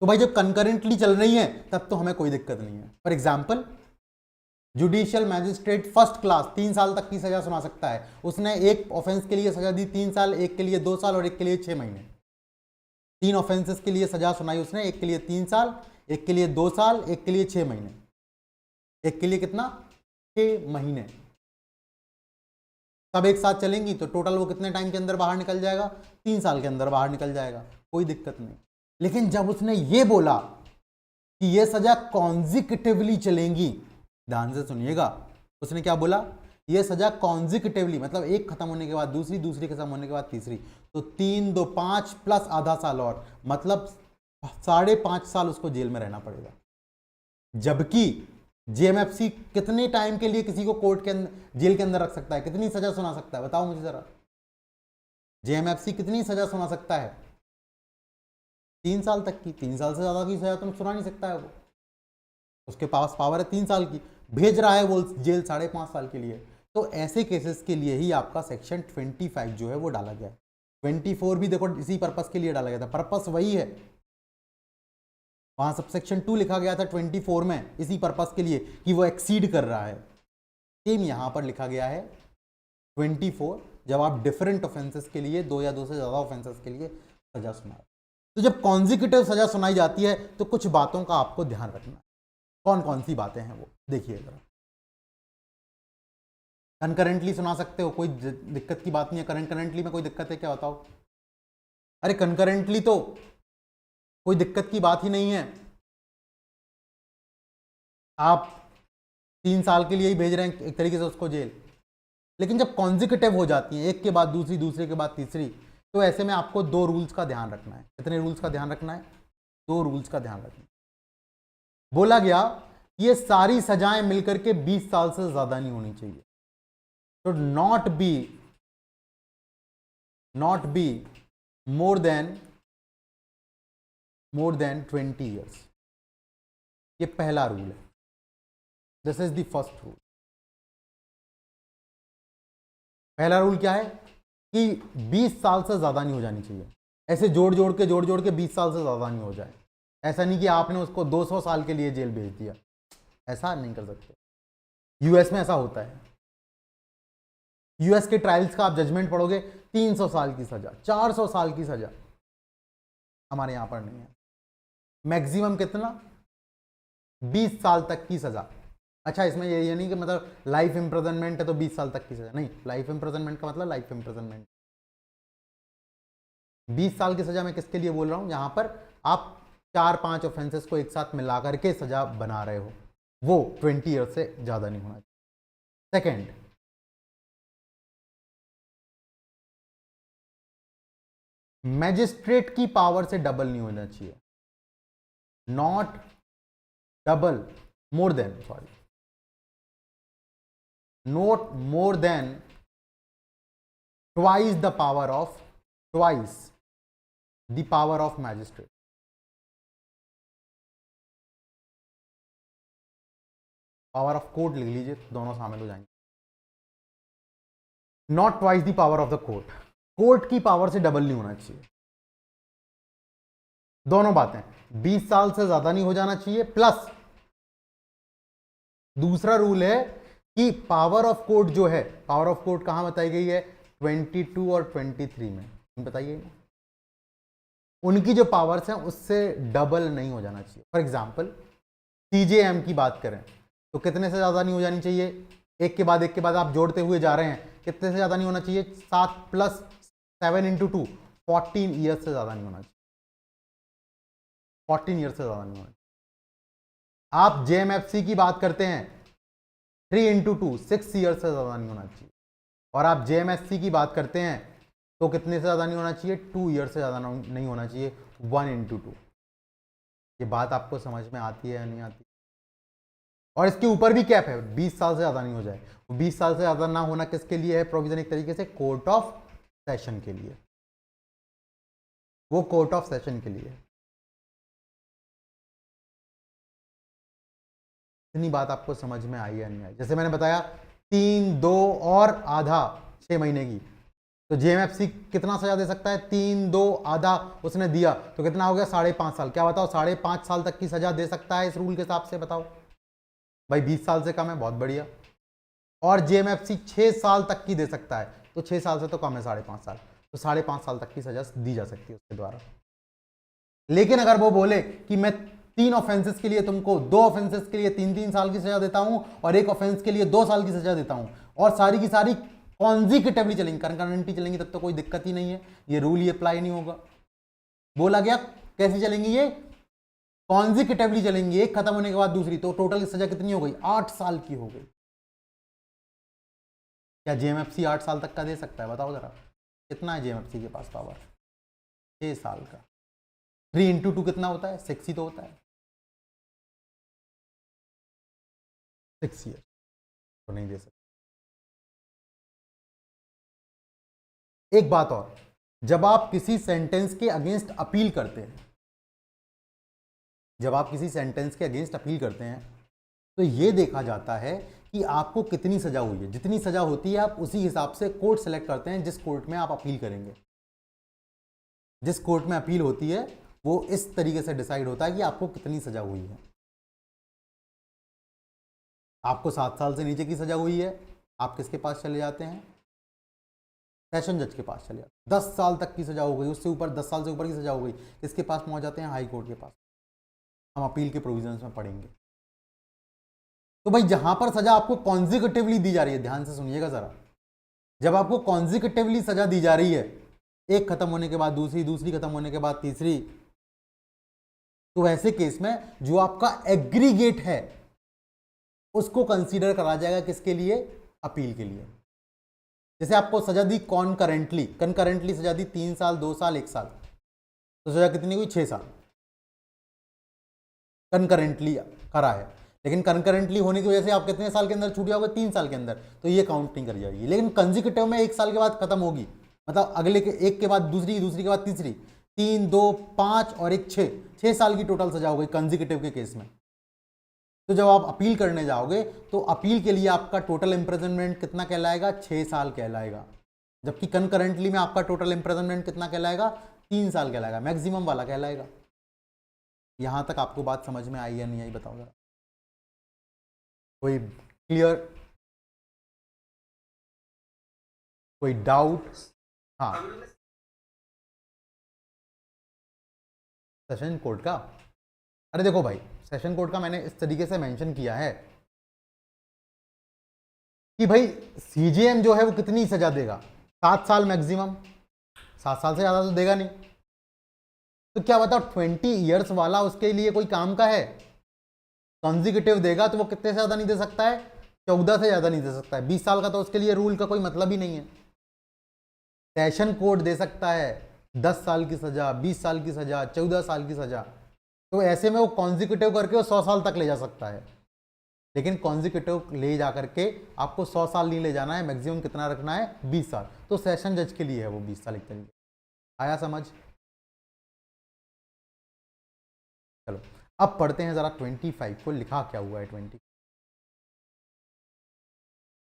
तो भाई जब कंकरेंटली चल रही है तब तो हमें कोई दिक्कत नहीं है। For example, judicial magistrate first class 3 साल तक की सजा सुना सकता है। उसने एक ऑफेंस के लिए सजा दी 3 साल, एक के लिए 2 साल और एक के लिए 6 महीने। 3 ऑफेंसेस के लिए सजा सुनाई उसने, एक के लिए 3 साल, एक के लिए 2 साल, एक के लिए 6 महीने। एक के लिए कितना? 6 महीने। सब एक साथ चलेंगी तो टोटल वो कितने टाइम के अंदर बाहर निकल जाएगा? 3 साल के अंदर बाहर निकल जाएगा, कोई दिक्कत नहीं। लेकिन जब उसने ये बोला कि ये सजा कॉन्जिक्यूटिवली चलेंगी, ध्यान से सुनिएगा, उसने क्या बोला? ये सजा कॉन्जिक्यूटिवली मतलब एक खत्म होने के बाद दूसरी, दूसरी खत्म होने के बाद तीसरी, तो 3, 2, 5 प्लस आधा साल और, मतलब 5.5 साल उसको जेल में रहना पड़ेगा। जबकि जेएमएफसी कितने टाइम के लिए किसी को कोर्ट के अंदर, जेल के अंदर रख सकता है? कितनी सजा सुना सकता है बताओ मुझे जरा। जेएमएफसी कितनी सजा सुना सकता है? 3 साल तक की। 3 साल से ज्यादा की सजा तुम सुना नहीं सकता है वो, उसके पास पावर है 3 साल की। भेज रहा है वो जेल 5.5 साल के लिए। तो ऐसे केसेस के लिए ही आपका सेक्शन 25 जो है वो डाला गया है। 24 भी देखो इसी पर्पस के लिए डाला गया था, पर्पस वही है। वहां सब सेक्शन 2 लिखा गया था 24 में इसी पर्पस के लिए कि वो एक्सीड कर रहा है। सेम यहां पर लिखा गया है 24, जब आप डिफरेंट ऑफेंसेस के लिए 2 या 2 से ज्यादा ऑफेंसेस के लिए सजा सुना। तो जब कॉन्जिक्यूटिव सजा सुनाई जाती है तो कुछ बातों का आपको ध्यान रखना है। कौन कौन सी बातें हैं वो देखिए जरा। कंकरेंटली सुना सकते हो, कोई दिक्कत की बात नहीं है। कंकरेंटली में कोई दिक्कत है क्या बताओ? अरे कंकरेंटली तो कोई दिक्कत की बात ही नहीं है। आप 3 साल के लिए ही भेज रहे हैं एक तरीके से उसको जेल। लेकिन जब कॉन्जिक्यूटिव हो जाती हैं, एक के बाद दूसरी, दूसरे के बाद तीसरी, तो ऐसे में आपको 2 रूल्स का ध्यान रखना है। कितने रूल्स का ध्यान रखना है? 2 रूल्स का ध्यान रखना है। बोला गया ये सारी सजाएं मिलकर के 20 साल से ज्यादा नहीं होनी चाहिए। तो not be more than 20 years. ये पहला रूल है। This is the first rule. पहला रूल क्या है कि 20 साल से ज्यादा नहीं हो जानी चाहिए। ऐसे जोड़ जोड़ के 20 साल से ज्यादा नहीं हो जाए। ऐसा नहीं कि आपने उसको 200 साल के लिए जेल भेज दिया, ऐसा नहीं कर सकते। यूएस में ऐसा होता है। यूएस के ट्रायल्स का आप जजमेंट पढ़ोगे 300 साल की सजा, 400 साल की सजा। हमारे यहां पर नहीं है। मैक्सिमम कितना? 20 साल तक की सजा। अच्छा, इसमें ये नहीं कि मतलब लाइफ इम्प्रिजनमेंट है तो 20 साल तक की सजा नहीं। लाइफ इम्प्रिजनमेंट का मतलब लाइफ इम्प्रिजनमेंट। 20 साल की सजा मैं किसके लिए बोल रहा हूं? यहां पर आप 4-5 ऑफेंसेस को एक साथ मिला करके सजा बना रहे हो, वो 20 ईयर से ज्यादा नहीं होना चाहिए। सेकेंड, मैजिस्ट्रेट की पावर से डबल नहीं होना चाहिए। Not double, more than, sorry, note more than twice the power of magistrate. Power of court लिख लीजिए, दोनों शामिल हो जाएंगे। Not twice the power of the court, court की पावर से डबल नहीं होना चाहिए। दोनों बातें, 20 साल से ज्यादा नहीं हो जाना चाहिए, प्लस दूसरा रूल है कि पावर ऑफ कोर्ट जो है, पावर ऑफ कोर्ट कहां बताई गई है, 22 और 23 में बताइए। उनकी जो पावर्स हैं उससे डबल नहीं हो जाना चाहिए। फॉर एग्जाम्पल सीजेएम की बात करें तो कितने से ज्यादा नहीं हो जानी चाहिए, एक के बाद आप जोड़ते हुए जा रहे हैं, कितने से ज्यादा नहीं होना चाहिए, 7 + 7 × 2 14 ईयर्स से ज्यादा नहीं होना चाहिए, 14 ईयर्स से ज्यादा नहीं होना चाहिए। आप जेएमएफसी की बात करते हैं 3 × 2 6 ईयर्स से ज्यादा नहीं होना चाहिए, और आप जेएमएससी की बात करते हैं तो कितने से ज्यादा नहीं होना चाहिए, 2 ईयर से ज्यादा नहीं होना चाहिए, 1 × 2। ये बात आपको समझ में आती है या नहीं आती? और इसके ऊपर भी कैप है, 20 साल से ज्यादा नहीं हो जाए। 20 साल से ज्यादा ना होना किसके लिए है प्रोविजन, एक तरीके से कोर्ट ऑफ सेशन के लिए, वो कोर्ट ऑफ सेशन के लिए। इतनी बात आपको समझ में आई या नहीं आई? जैसे मैंने बताया 3, 2 और आधा 6 महीने की, तो जेएमएफसी कितना सजा दे सकता है, 3, 2 आधा उसने दिया तो कितना हो गया, 5.5 साल। क्या बताओ, 5.5 साल तक की सजा दे सकता है इस रूल के हिसाब से, बताओ भाई। 20 साल से कम है, बहुत बढ़िया। और जेएमएफसी 6 साल तक की दे सकता है, तो 6 साल से तो कम है 5.5 साल, तो 5.5 साल तक की सजा दी जा सकती है उसके द्वारा। लेकिन अगर वो बोले कि मैं 3 ऑफेंसेस के लिए तुमको, 2 ऑफेंसेस के लिए 3-3 साल की सजा देता हूं और 1 ऑफेंस के लिए 2 साल की सजा देता हूं, और सारी की सारी कॉन्जिक्यूटिवली चलेंगी, कंकरेंटली चलेंगी, तब तो कोई दिक्कत ही नहीं है, ये रूल ही अप्लाई नहीं होगा। बोला गया कैसे चलेंगी, ये कॉन्जिक्यूटिवली चलेंगी, एक खत्म होने के बाद दूसरी, तो टोटल सजा कितनी हो गई, 8 साल की हो गई। क्या जेएमएफसी 8 साल तक का दे सकता है, बताओ जरा, कितना है जेएमएफसी के पास पावर, 6 साल का। 3 × 2 कितना होता है, 6 ही तो होता है, 6 ईयर तो नहीं दे सकते। एक बात और, जब आप किसी सेंटेंस के अगेंस्ट अपील करते हैं, जब आप किसी सेंटेंस के अगेंस्ट अपील करते हैं तो यह देखा जाता है कि आपको कितनी सजा हुई है। जितनी सजा होती है आप उसी हिसाब से कोर्ट सेलेक्ट करते हैं जिस कोर्ट में आप अपील करेंगे। जिस कोर्ट में अपील होती है वो इस तरीके से डिसाइड होता है कि आपको कितनी सजा हुई है। आपको 7 साल से नीचे की सजा हुई है, आप किसके पास चले जाते हैं, सेशन जज के पास चले जाते हैं। 10 साल तक की सजा हो गई, उससे ऊपर 10 साल से ऊपर की सजा हो गई, किसके पास पहुंच जाते हैं, हाई कोर्ट के पास। हम अपील के प्रोविजंस में पढ़ेंगे। तो भाई जहां पर सजा आपको कॉन्जिक्यूटिवली दी जा रही है, ध्यान से सुनिएगा जरा, जब आपको कॉन्जिक्यूटिवली सजा दी जा रही है, एक खत्म होने के बाद दूसरी, दूसरी खत्म होने के बाद तीसरी, तो वैसे केस में जो आपका एग्रीगेट है उसको कंसीडर करा जाएगा किसके लिए, अपील के लिए। जैसे आपको सजा दी कंकरेंटली सजा दी 3 साल, 2 साल, 1 साल, तो सजा कितनी हुई, 6 साल कंकरेंटली करा है। लेकिन कंकरेंटली होने की वजह से आप कितने साल के अंदर छूट जाओगे, 3 साल के अंदर, तो ये काउंट नहीं करी जाएगी। लेकिन कंजिक्यूटिव में 1 साल के बाद खत्म होगी, मतलब अगले के एक के बाद दूसरी, दूसरी के बाद तीसरी, 3, 2, 5 और 1 6 साल की टोटल सजा हो गई कंजिक्यूटिव के केस में। तो जब आप अपील करने जाओगे तो अपील के लिए आपका टोटल इम्प्रिजनमेंट कितना कहलाएगा, 6 साल कहलाएगा। जबकि कंकरेंटली में आपका टोटल इम्प्रिजनमेंट कितना कहलाएगा, 3 साल कहलाएगा, मैक्सिमम वाला कहलाएगा। यहां तक आपको बात समझ में आई या नहीं आई, बताओ जरा, कोई क्लियर, कोई डाउट? हाँ, सेशन कोर्ट का, अरे देखो भाई, सेशन कोर्ट का मैंने इस तरीके से मेंशन किया है कि भाई सीजेएम जो है वो कितनी सजा देगा, 7 साल मैक्सिमम, 7 साल से ज्यादा तो देगा नहीं। तो क्या बताओ 20 ईयर्स वाला उसके लिए कोई काम का है, कॉन्जिक्यूटिव देगा तो वो कितने से ज्यादा नहीं दे सकता है, 14 से ज्यादा नहीं दे सकता है। 20 साल का तो उसके लिए रूल का कोई मतलब ही नहीं है। सेशन कोर्ट दे सकता है 10 साल की सजा, 20 साल की सजा, 14 साल की सजा, तो ऐसे में वो कॉन्जिक्यूटिव करके वो 100 साल तक ले जा सकता है। लेकिन कॉन्जिक्यूटिव ले जा करके आपको 100 साल नहीं ले जाना है, मैक्सिमम कितना रखना है, 20 साल। तो सेशन जज के लिए है वो 20 साल एक तरीके। आया समझ? चलो अब पढ़ते हैं जरा 25 को, लिखा क्या हुआ है 20।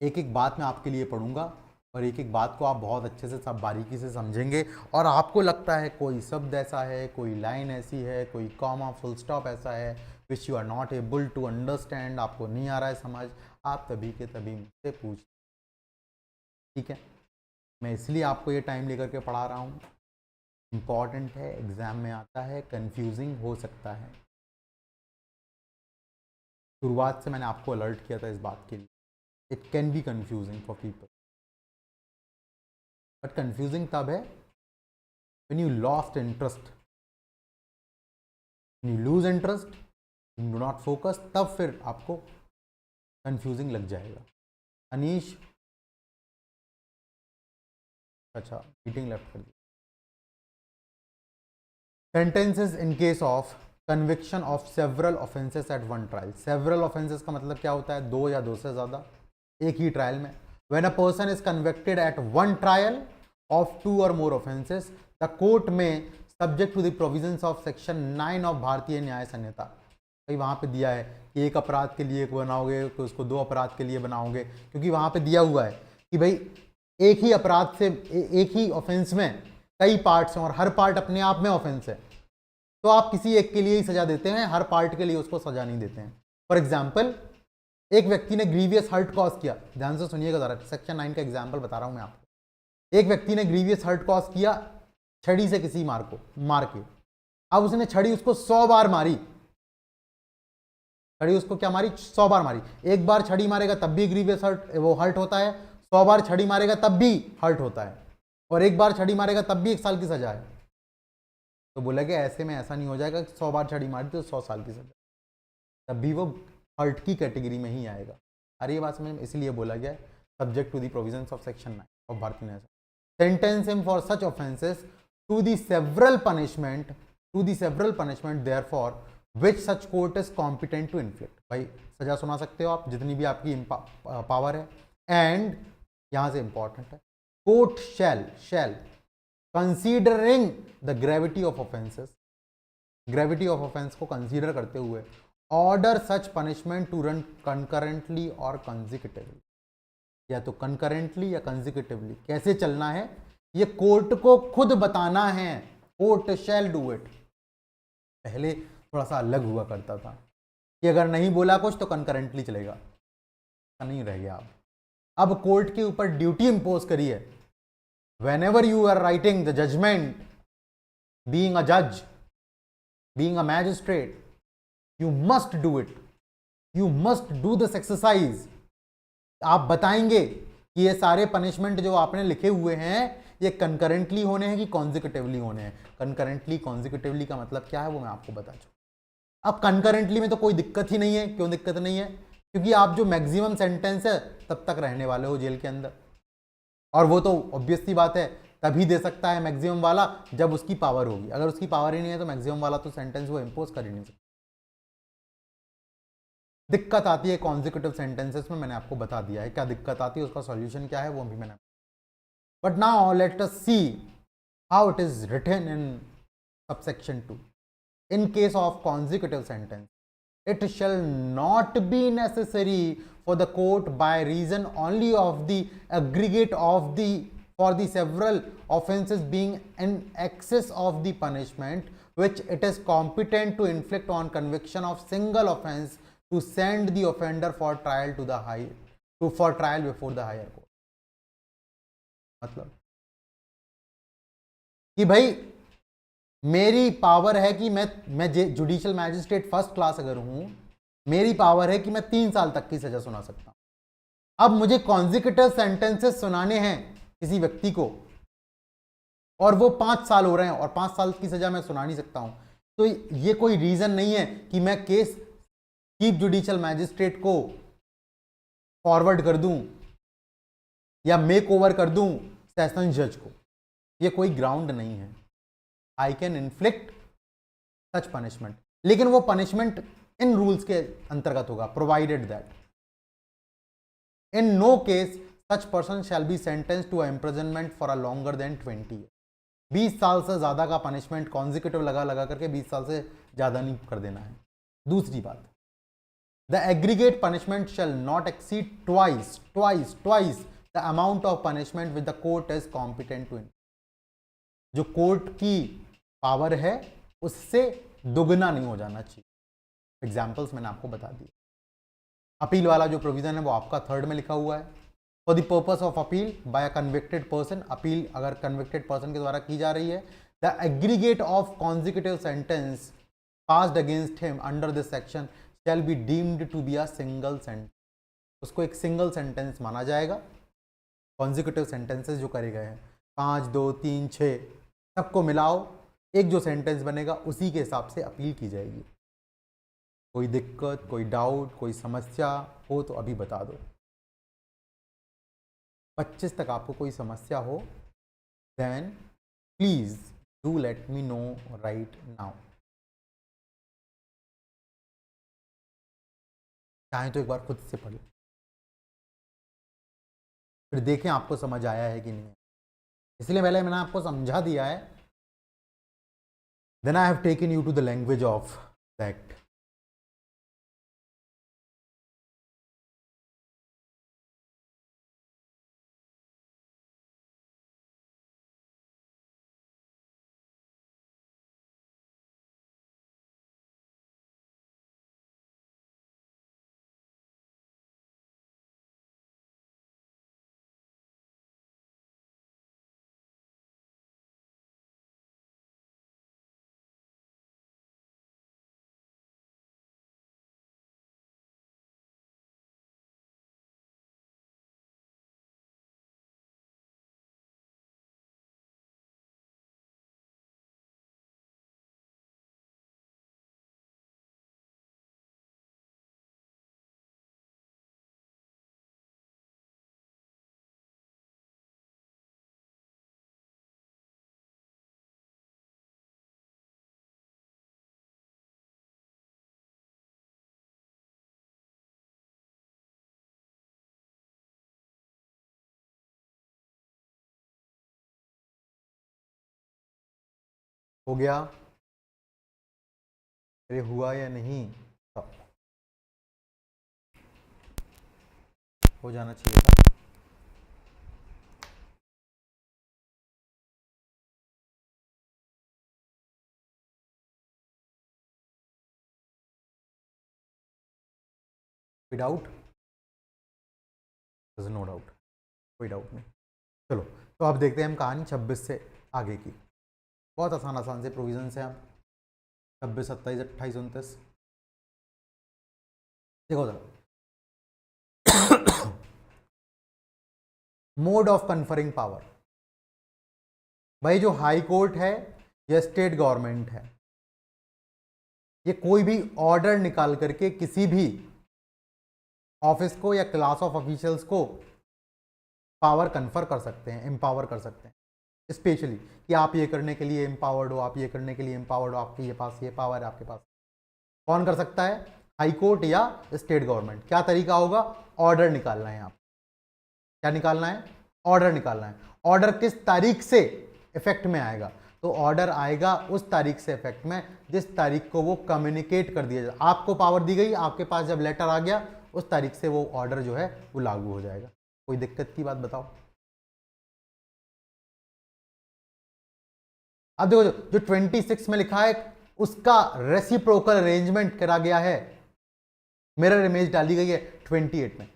एक एक बात मैं आपके लिए पढ़ूंगा और एक एक बात को आप बहुत अच्छे से सब बारीकी से समझेंगे। और आपको लगता है कोई शब्द ऐसा है, कोई लाइन ऐसी है, कोई कॉमा फुल स्टॉप ऐसा है which you are not able to understand, आपको नहीं आ रहा है समझ, आप तभी के तभी मुझसे पूछ, ठीक है? मैं इसलिए आपको ये टाइम लेकर के पढ़ा रहा हूँ, इम्पॉर्टेंट है, एग्जाम में आता है, कंफ्यूजिंग हो सकता है। शुरुआत से मैंने आपको अलर्ट किया था इस बात के लिए, it can B confusing for people, but confusing तब है when you lost interest, when you lose interest, you do not focus, तब फिर आपको कंफ्यूजिंग लग जाएगा। अनीश, अच्छा मीटिंग लेफ्ट कर दी। Sentences in case of conviction of several offences at one trial. Several offences का मतलब क्या होता है? दो या दो से ज्यादा, एक ही ट्रायल में। When a person is convicted at one trial of two or more offences, the court may subject to the provisions of section 9 of Bharatiya Nyaya संहिता। भाई वहां पे दिया है कि एक अपराध के लिए एक बनाओगे तो उसको दो अपराध के लिए बनाओगे, क्योंकि वहां पे दिया हुआ है कि भाई एक ही अपराध से एक ही ऑफेंस में कई पार्ट्स हैं और हर पार्ट अपने आप में ऑफेंस है, तो आप किसी एक के लिए ही सजा देते हैं, हर पार्ट के लिए उसको सजा नहीं देते हैं। फॉर एग्जाम्पल, एक व्यक्ति ने ग्रीवियस हर्ट कॉज किया, ध्यान से सुनिएगा जरा, सेक्शन 9 का एग्जाम्पल बता रहा हूं मैं आपको। एक व्यक्ति ने ग्रीवियस हर्ट कॉज किया छड़ी से किसी मार के, अब उसने छड़ी उसको 100 बार मारी, छड़ी उसको क्या मारी? 100 बार मारी। एक बार छड़ी मारेगा तब भी ग्रीवियस हर्ट होता है, 100 बार छड़ी मारेगा तब भी हर्ट होता है, और एक बार छड़ी मारेगा तब भी 1 साल की सजा है। तो बोला कि ऐसे में ऐसा नहीं हो जाएगा कि 100 बार छड़ी मारी तो 100 साल की सजा, तब भी वो हर्ट की कैटेगरी में ही आएगा। अरे ये बात समझ, इसलिए बोला गया subject to the provisions of section 9 of Bharatiya Nyaya Sanhita. Sentence him for such offences to the several punishment therefor which such court is competent to inflict. भाई सजा सुना सकते हो आप जितनी भी आपकी पावर है, एंड यहां से इंपॉर्टेंट है, court shall considering the gravity of offences, gravity of offence को कंसीडर करते हुए order such punishment to run concurrently और कंजिक्यूटिवली, या तो कंकरेंटली या कंजिक्यूटिवली कैसे चलना है ये कोर्ट को खुद बताना है। Court shall do it. पहले थोड़ा सा अलग हुआ करता था कि अगर नहीं बोला कुछ तो कंकरेंटली चलेगा, ऐसा नहीं रह गया अब कोर्ट के ऊपर ड्यूटी इंपोज करी है। whenever you are writing the judgment, being a judge, being a magistrate, you must do it, you must do this exercise। आप बताएंगे कि ये सारे पनिशमेंट जो आपने लिखे हुए हैं ये कंकरेंटली होने हैं कि कॉन्जिक्यूटिवली होने हैं। कंकरेंटली कॉन्जिक्यूटिवली का मतलब क्या है वो मैं आपको बता चुका। अब कंकरेंटली में तो कोई दिक्कत ही नहीं है। क्यों दिक्कत नहीं है? क्योंकि आप जो मैक्सिमम सेंटेंस है तब तक रहने वाले हो जेल के अंदर, और वो तो ऑब्वियस सी बात है तभी दे सकता है मैक्सिमम वाला जब उसकी पावर होगी। अगर उसकी पावर ही नहीं है तो मैक्सिमम वाला तो सेंटेंस वो इंपोज कर ही नहीं सकता। दिक्कत आती है कॉन्जिक्यूटिव सेंटेंसेस में, मैंने आपको बता दिया है क्या दिक्कत आती है, उसका सॉल्यूशन क्या है वो भी मैंने। But now let us see how it is written in subsection 2। In case of consecutive sentence, it shall not be necessary for the court by reason only of the aggregate of the for the several offenses being in excess of the punishment which it is competent to inflict on conviction of single offense to send the offender for trial to the for trial before the higher court। मतलब कि भाई मेरी power है कि मैं judicial magistrate first class अगर हूं, मेरी पावर है कि मैं 3 साल तक की सजा सुना सकता हूं। अब मुझे कॉन्जिक्यूटिव सेंटेंसेस सुनाने हैं किसी व्यक्ति को और वो 5 साल हो रहे हैं और 5 साल की सजा मैं सुना नहीं सकता हूं, तो ये कोई रीजन नहीं है कि मैं केस चीफ जुडिशियल मैजिस्ट्रेट को फॉरवर्ड कर दूं या मेक ओवर कर दूं सेशन जज को। ये कोई ग्राउंड नहीं है। I can inflict such punishment, लेकिन वो पनिशमेंट इन रूल्स के अंतर्गत होगा, provided that in no case such person shall be sentence to imprisonment for a longer than 20 year. 20 साल से ज्यादा का पनिशमेंट कॉन्जिक्यूटिव लगा लगा करके 20 साल से ज्यादा नहीं कर देना है। दूसरी बात, the aggregate punishment shall not exceed twice the amount of punishment with the court is competent to. जो कोर्ट की पावर है उससे दुगना नहीं हो जाना चाहिए। एग्जाम्पल्स मैंने आपको बता दिए। अपील वाला जो प्रोविजन है वो आपका 3rd में लिखा हुआ है। For the purpose of appeal by a convicted person, appeal अगर कन्विक्टेड पर्सन के द्वारा की जा रही है, the aggregate of consecutive sentence passed against him under this section shall be deemed to be a single sentence. उसको एक single sentence माना जाएगा। कॉन्जिक्यूटिव सेंटेंसेस जो करे गए हैं 5, 2, 3, 6 सबको मिलाओ, एक जो सेंटेंस बनेगा उसी के हिसाब से अपील की जाएगी। कोई दिक्कत, कोई डाउट, कोई समस्या हो तो अभी बता दो। 25 तक आपको कोई समस्या हो then please do let me know right now. चाहे तो एक बार खुद से पढ़ो, फिर देखें आपको समझ आया है कि नहीं। इसलिए पहले मैंने आपको समझा दिया है, then I have taken you to the language of the act. हो गया? अरे हुआ या नहीं? हो जाना चाहिए था। कोई डाउट? नो डाउट, कोई डाउट नहीं। चलो तो अब देखते हैं हम कहानी 26 से आगे की। बहुत आसान आसान से प्रोविजन है आप 26, 27, 28, 29। देखो जरा, मोड ऑफ कन्फरिंग पावर। भाई जो हाई कोर्ट है या स्टेट गवर्नमेंट है, ये कोई भी ऑर्डर निकाल करके किसी भी ऑफिस को या क्लास ऑफ ऑफिशियल्स को पावर कन्फर कर सकते हैं, एम्पावर कर सकते हैं। स्पेशली कि आप ये करने के लिए एम्पावर्ड हो, आप ये करने के लिए एम्पावर्ड हो, आपके पास ये पावर है। आपके पास कौन कर सकता है? हाई कोर्ट या स्टेट गवर्नमेंट। क्या तरीका होगा? ऑर्डर निकालना है। आप क्या निकालना है? ऑर्डर निकालना है। ऑर्डर किस तारीख से इफेक्ट में आएगा? तो ऑर्डर आएगा उस तारीख से इफेक्ट में जिस तारीख को वो कम्युनिकेट कर दिया जाए। आपको पावर दी गई, आपके पास जब लेटर आ गया उस तारीख से वो ऑर्डर जो है वो लागू हो जाएगा। कोई दिक्कत की बात बताओ? अब देखो जो 26 में लिखा है उसका रेसिप्रोकल अरेंजमेंट करा गया है, मिरर इमेज डाली गई है 28 में।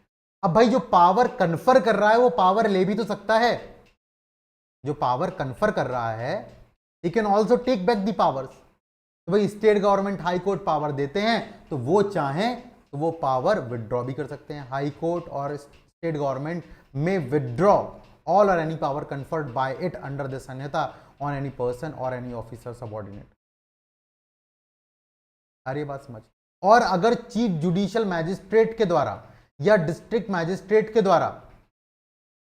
अब भाई जो पावर कन्फर कर रहा है वो पावर ले भी तो सकता है। जो पावर कन्फर कर रहा है he can also take back the powers. तो भाई state government high court power देते हैं तो वो चाहें तो वो पावर विदड्रॉ भी कर सकते हैं। हाई कोर्ट और स्टेट गवर्नमेंट में विदड्रॉ ऑल और any power conferred bye it under this Samhita on any person और एनी ऑफिसर सबऑर्डिनेट। अरे बात समझ। और अगर चीफ जुडिशियल मैजिस्ट्रेट के द्वारा या डिस्ट्रिक्ट मैजिस्ट्रेट के द्वारा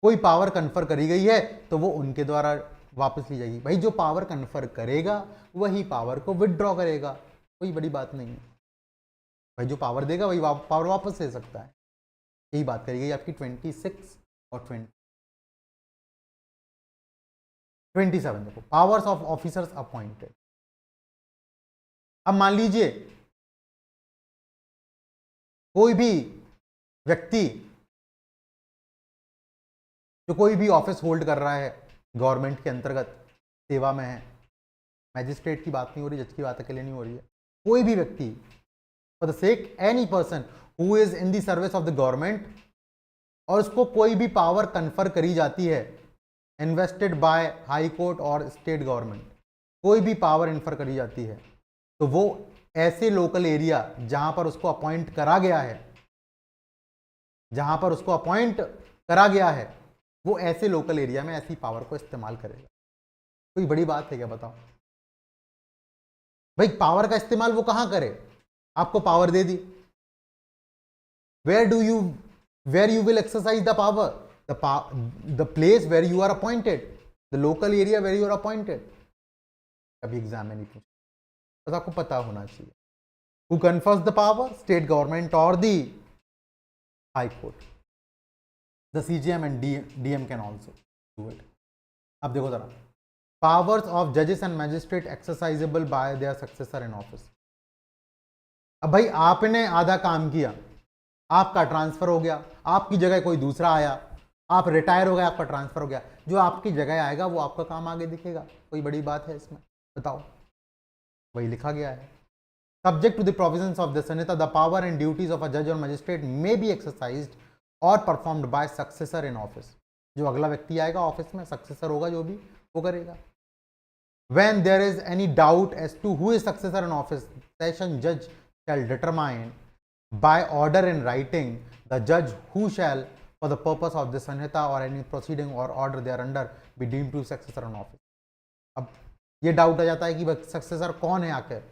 कोई पावर कन्फर करी गई है तो वो उनके द्वारा वापस ली जाएगी। भाई जो पावर कन्फर करेगा वही पावर को विदड्रॉ करेगा, कोई बड़ी बात नहीं है। भाई जो पावर देगा वही पावर वापस ले सकता है। यही बात करी गई आपकी 26 और 27। देखो पावर्स ऑफ ऑफिसर्स अपॉइंटेड। अब मान लीजिए कोई भी व्यक्ति जो कोई भी ऑफिस होल्ड कर रहा है गवर्नमेंट के अंतर्गत, सेवा में है, मैजिस्ट्रेट की बात नहीं हो रही, जज की बात अकेले नहीं हो रही है, कोई भी व्यक्ति for the sake any person who is in the service of the government, और उसको कोई भी पावर कन्फर करी जाती है इन्वेस्टेड बाय हाई कोर्ट और स्टेट गवर्नमेंट, कोई भी पावर इन्फर करी जाती है, तो वो ऐसे लोकल एरिया जहां पर उसको अपॉइंट करा गया है, जहां पर उसको अपॉइंट करा गया है, वो ऐसे लोकल एरिया में ऐसी पावर को इस्तेमाल करेगा। कोई बड़ी बात है क्या, बताओ भाई। पावर का इस्तेमाल वो कहां करे, आपको पावर दे दी, where you will exercise the power, the place where you are appointed, the local area where you are appointed। कभी एग्जाम में नहीं पूछा, बस आपको पता होना चाहिए। Who confers the power? State government or the high court। The CJM and DM can also do it। अब देखो जरा, powers of judges and magistrate exercisable by their successor in office। अब भाई आपने आधा काम किया, आपका ट्रांसफर हो गया, आपकी जगह कोई दूसरा आया, आप रिटायर हो गए, आपका ट्रांसफर हो गया, जो आपकी जगह आएगा वो आपका काम आगे दिखेगा। कोई बड़ी बात है इसमें, बताओ। वही लिखा गया है, subject to the provisions of the Sanhita the power and duties of a जज or magistrate may be exercised or performed by successor in office. जो अगला व्यक्ति आएगा ऑफिस में, सक्सेसर होगा जो भी, वो करेगा। When there is any doubt as to who is successor in office, session जज shall determine by order in writing the judge who shall for the purpose of this sanhita or any proceeding or order thereunder be deemed to successor in office। अब ये doubt आ जाता है कि successor कौन है आखिर।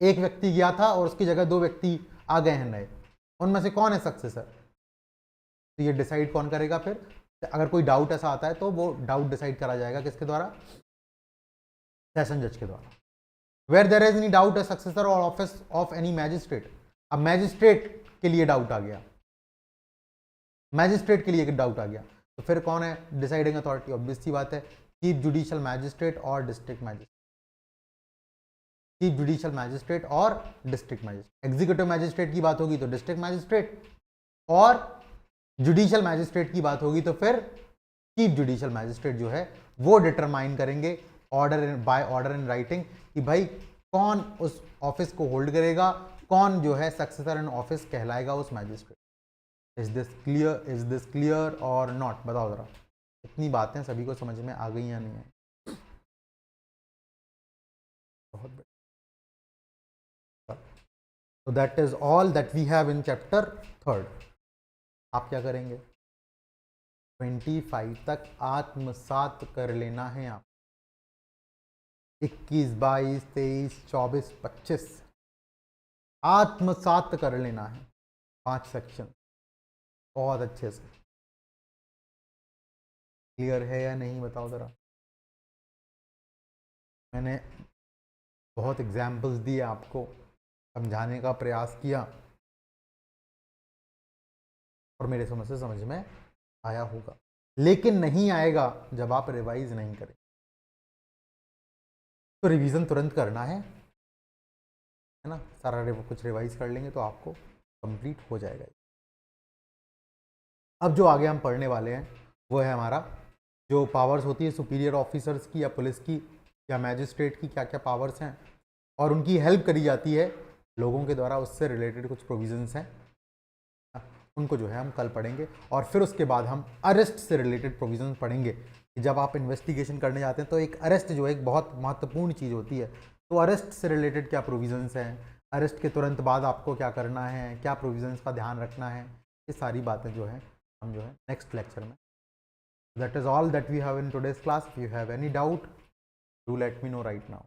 एक व्यक्ति गया था और उसकी जगह दो व्यक्ति आ गए हैं नए, उनमें से कौन है सक्सेसर, तो ये डिसाइड कौन करेगा फिर। अगर कोई डाउट ऐसा आता है तो वो डाउट डिसाइड करा जाएगा किसके द्वारा, सेशन जज के द्वारा। Where there is any doubt a successor or office of any magistrate. अब मैजिस्ट्रेट के लिए डाउट आ गया, मैजिस्ट्रेट के लिए डाउट आ गया, तो फिर कौन है डिसाइडिंग अथॉरिटी, ऑब्वियस सी बात है चीफ जुडिशियल मैजिस्ट्रेट और district magistrate. Chief judicial magistrate और डिस्ट्रिक्ट मैजिस्ट्रेट। एग्जीक्यूटिव मैजिस्ट्रेट की बात होगी तो डिस्ट्रिक्ट मैजिस्ट्रेट, और जुडिशियल मैजिस्ट्रेट की बात होगी तो फिर चीफ जुडिशियल मैजिस्ट्रेट जो है वो डिटरमाइन करेंगे बाय ऑर्डर इन राइटिंग कि भाई कौन उस ऑफिस को होल्ड करेगा, कौन जो है सक्सेसर इन ऑफिस कहलाएगा उस मैजिस्ट्रेट। इज दिस क्लियर और नॉट, बताओ जरा। इतनी बातें सभी को समझ में आ गई या नहीं है, बहुत बढ़िया। तो that is all that we have in chapter 3। आप क्या करेंगे, 25 तक आत्मसात कर लेना है आप। 21, 22, 23, 24, 25 आत्मसात कर लेना है। 5 सेक्शन बहुत अच्छे से। क्लियर है या नहीं, बताओ जरा। मैंने बहुत एग्जाम्पल्स दिए आपको, समझाने का प्रयास किया, और मेरे समझ से समझ में आया होगा, लेकिन नहीं आएगा जब आप रिवाइज नहीं करें। तो रिवीजन तुरंत करना है ना, सारा कुछ रिवाइज कर लेंगे तो आपको कंप्लीट हो जाएगा। अब जो आगे हम पढ़ने वाले हैं वो है हमारा जो पावर्स होती है सुपीरियर ऑफिसर्स की या पुलिस की या मैजिस्ट्रेट की, क्या क्या पावर्स हैं और उनकी हेल्प करी जाती है लोगों के द्वारा, उससे रिलेटेड कुछ प्रोविजंस हैं, उनको जो है हम कल पढ़ेंगे। और फिर उसके बाद हम अरेस्ट से रिलेटेड प्रोविजंस पढ़ेंगे कि जब आप इन्वेस्टिगेशन करने जाते हैं तो एक अरेस्ट जो है एक बहुत महत्वपूर्ण चीज़ होती है, तो अरेस्ट से रिलेटेड क्या प्रोविजंस हैं, अरेस्ट के तुरंत बाद आपको क्या करना है, क्या प्रोविजंस का ध्यान रखना है, ये सारी बातें जो है हम जो है नेक्स्ट लेक्चर में। That is all that we have in today's class. If you have any doubt do let me know right now.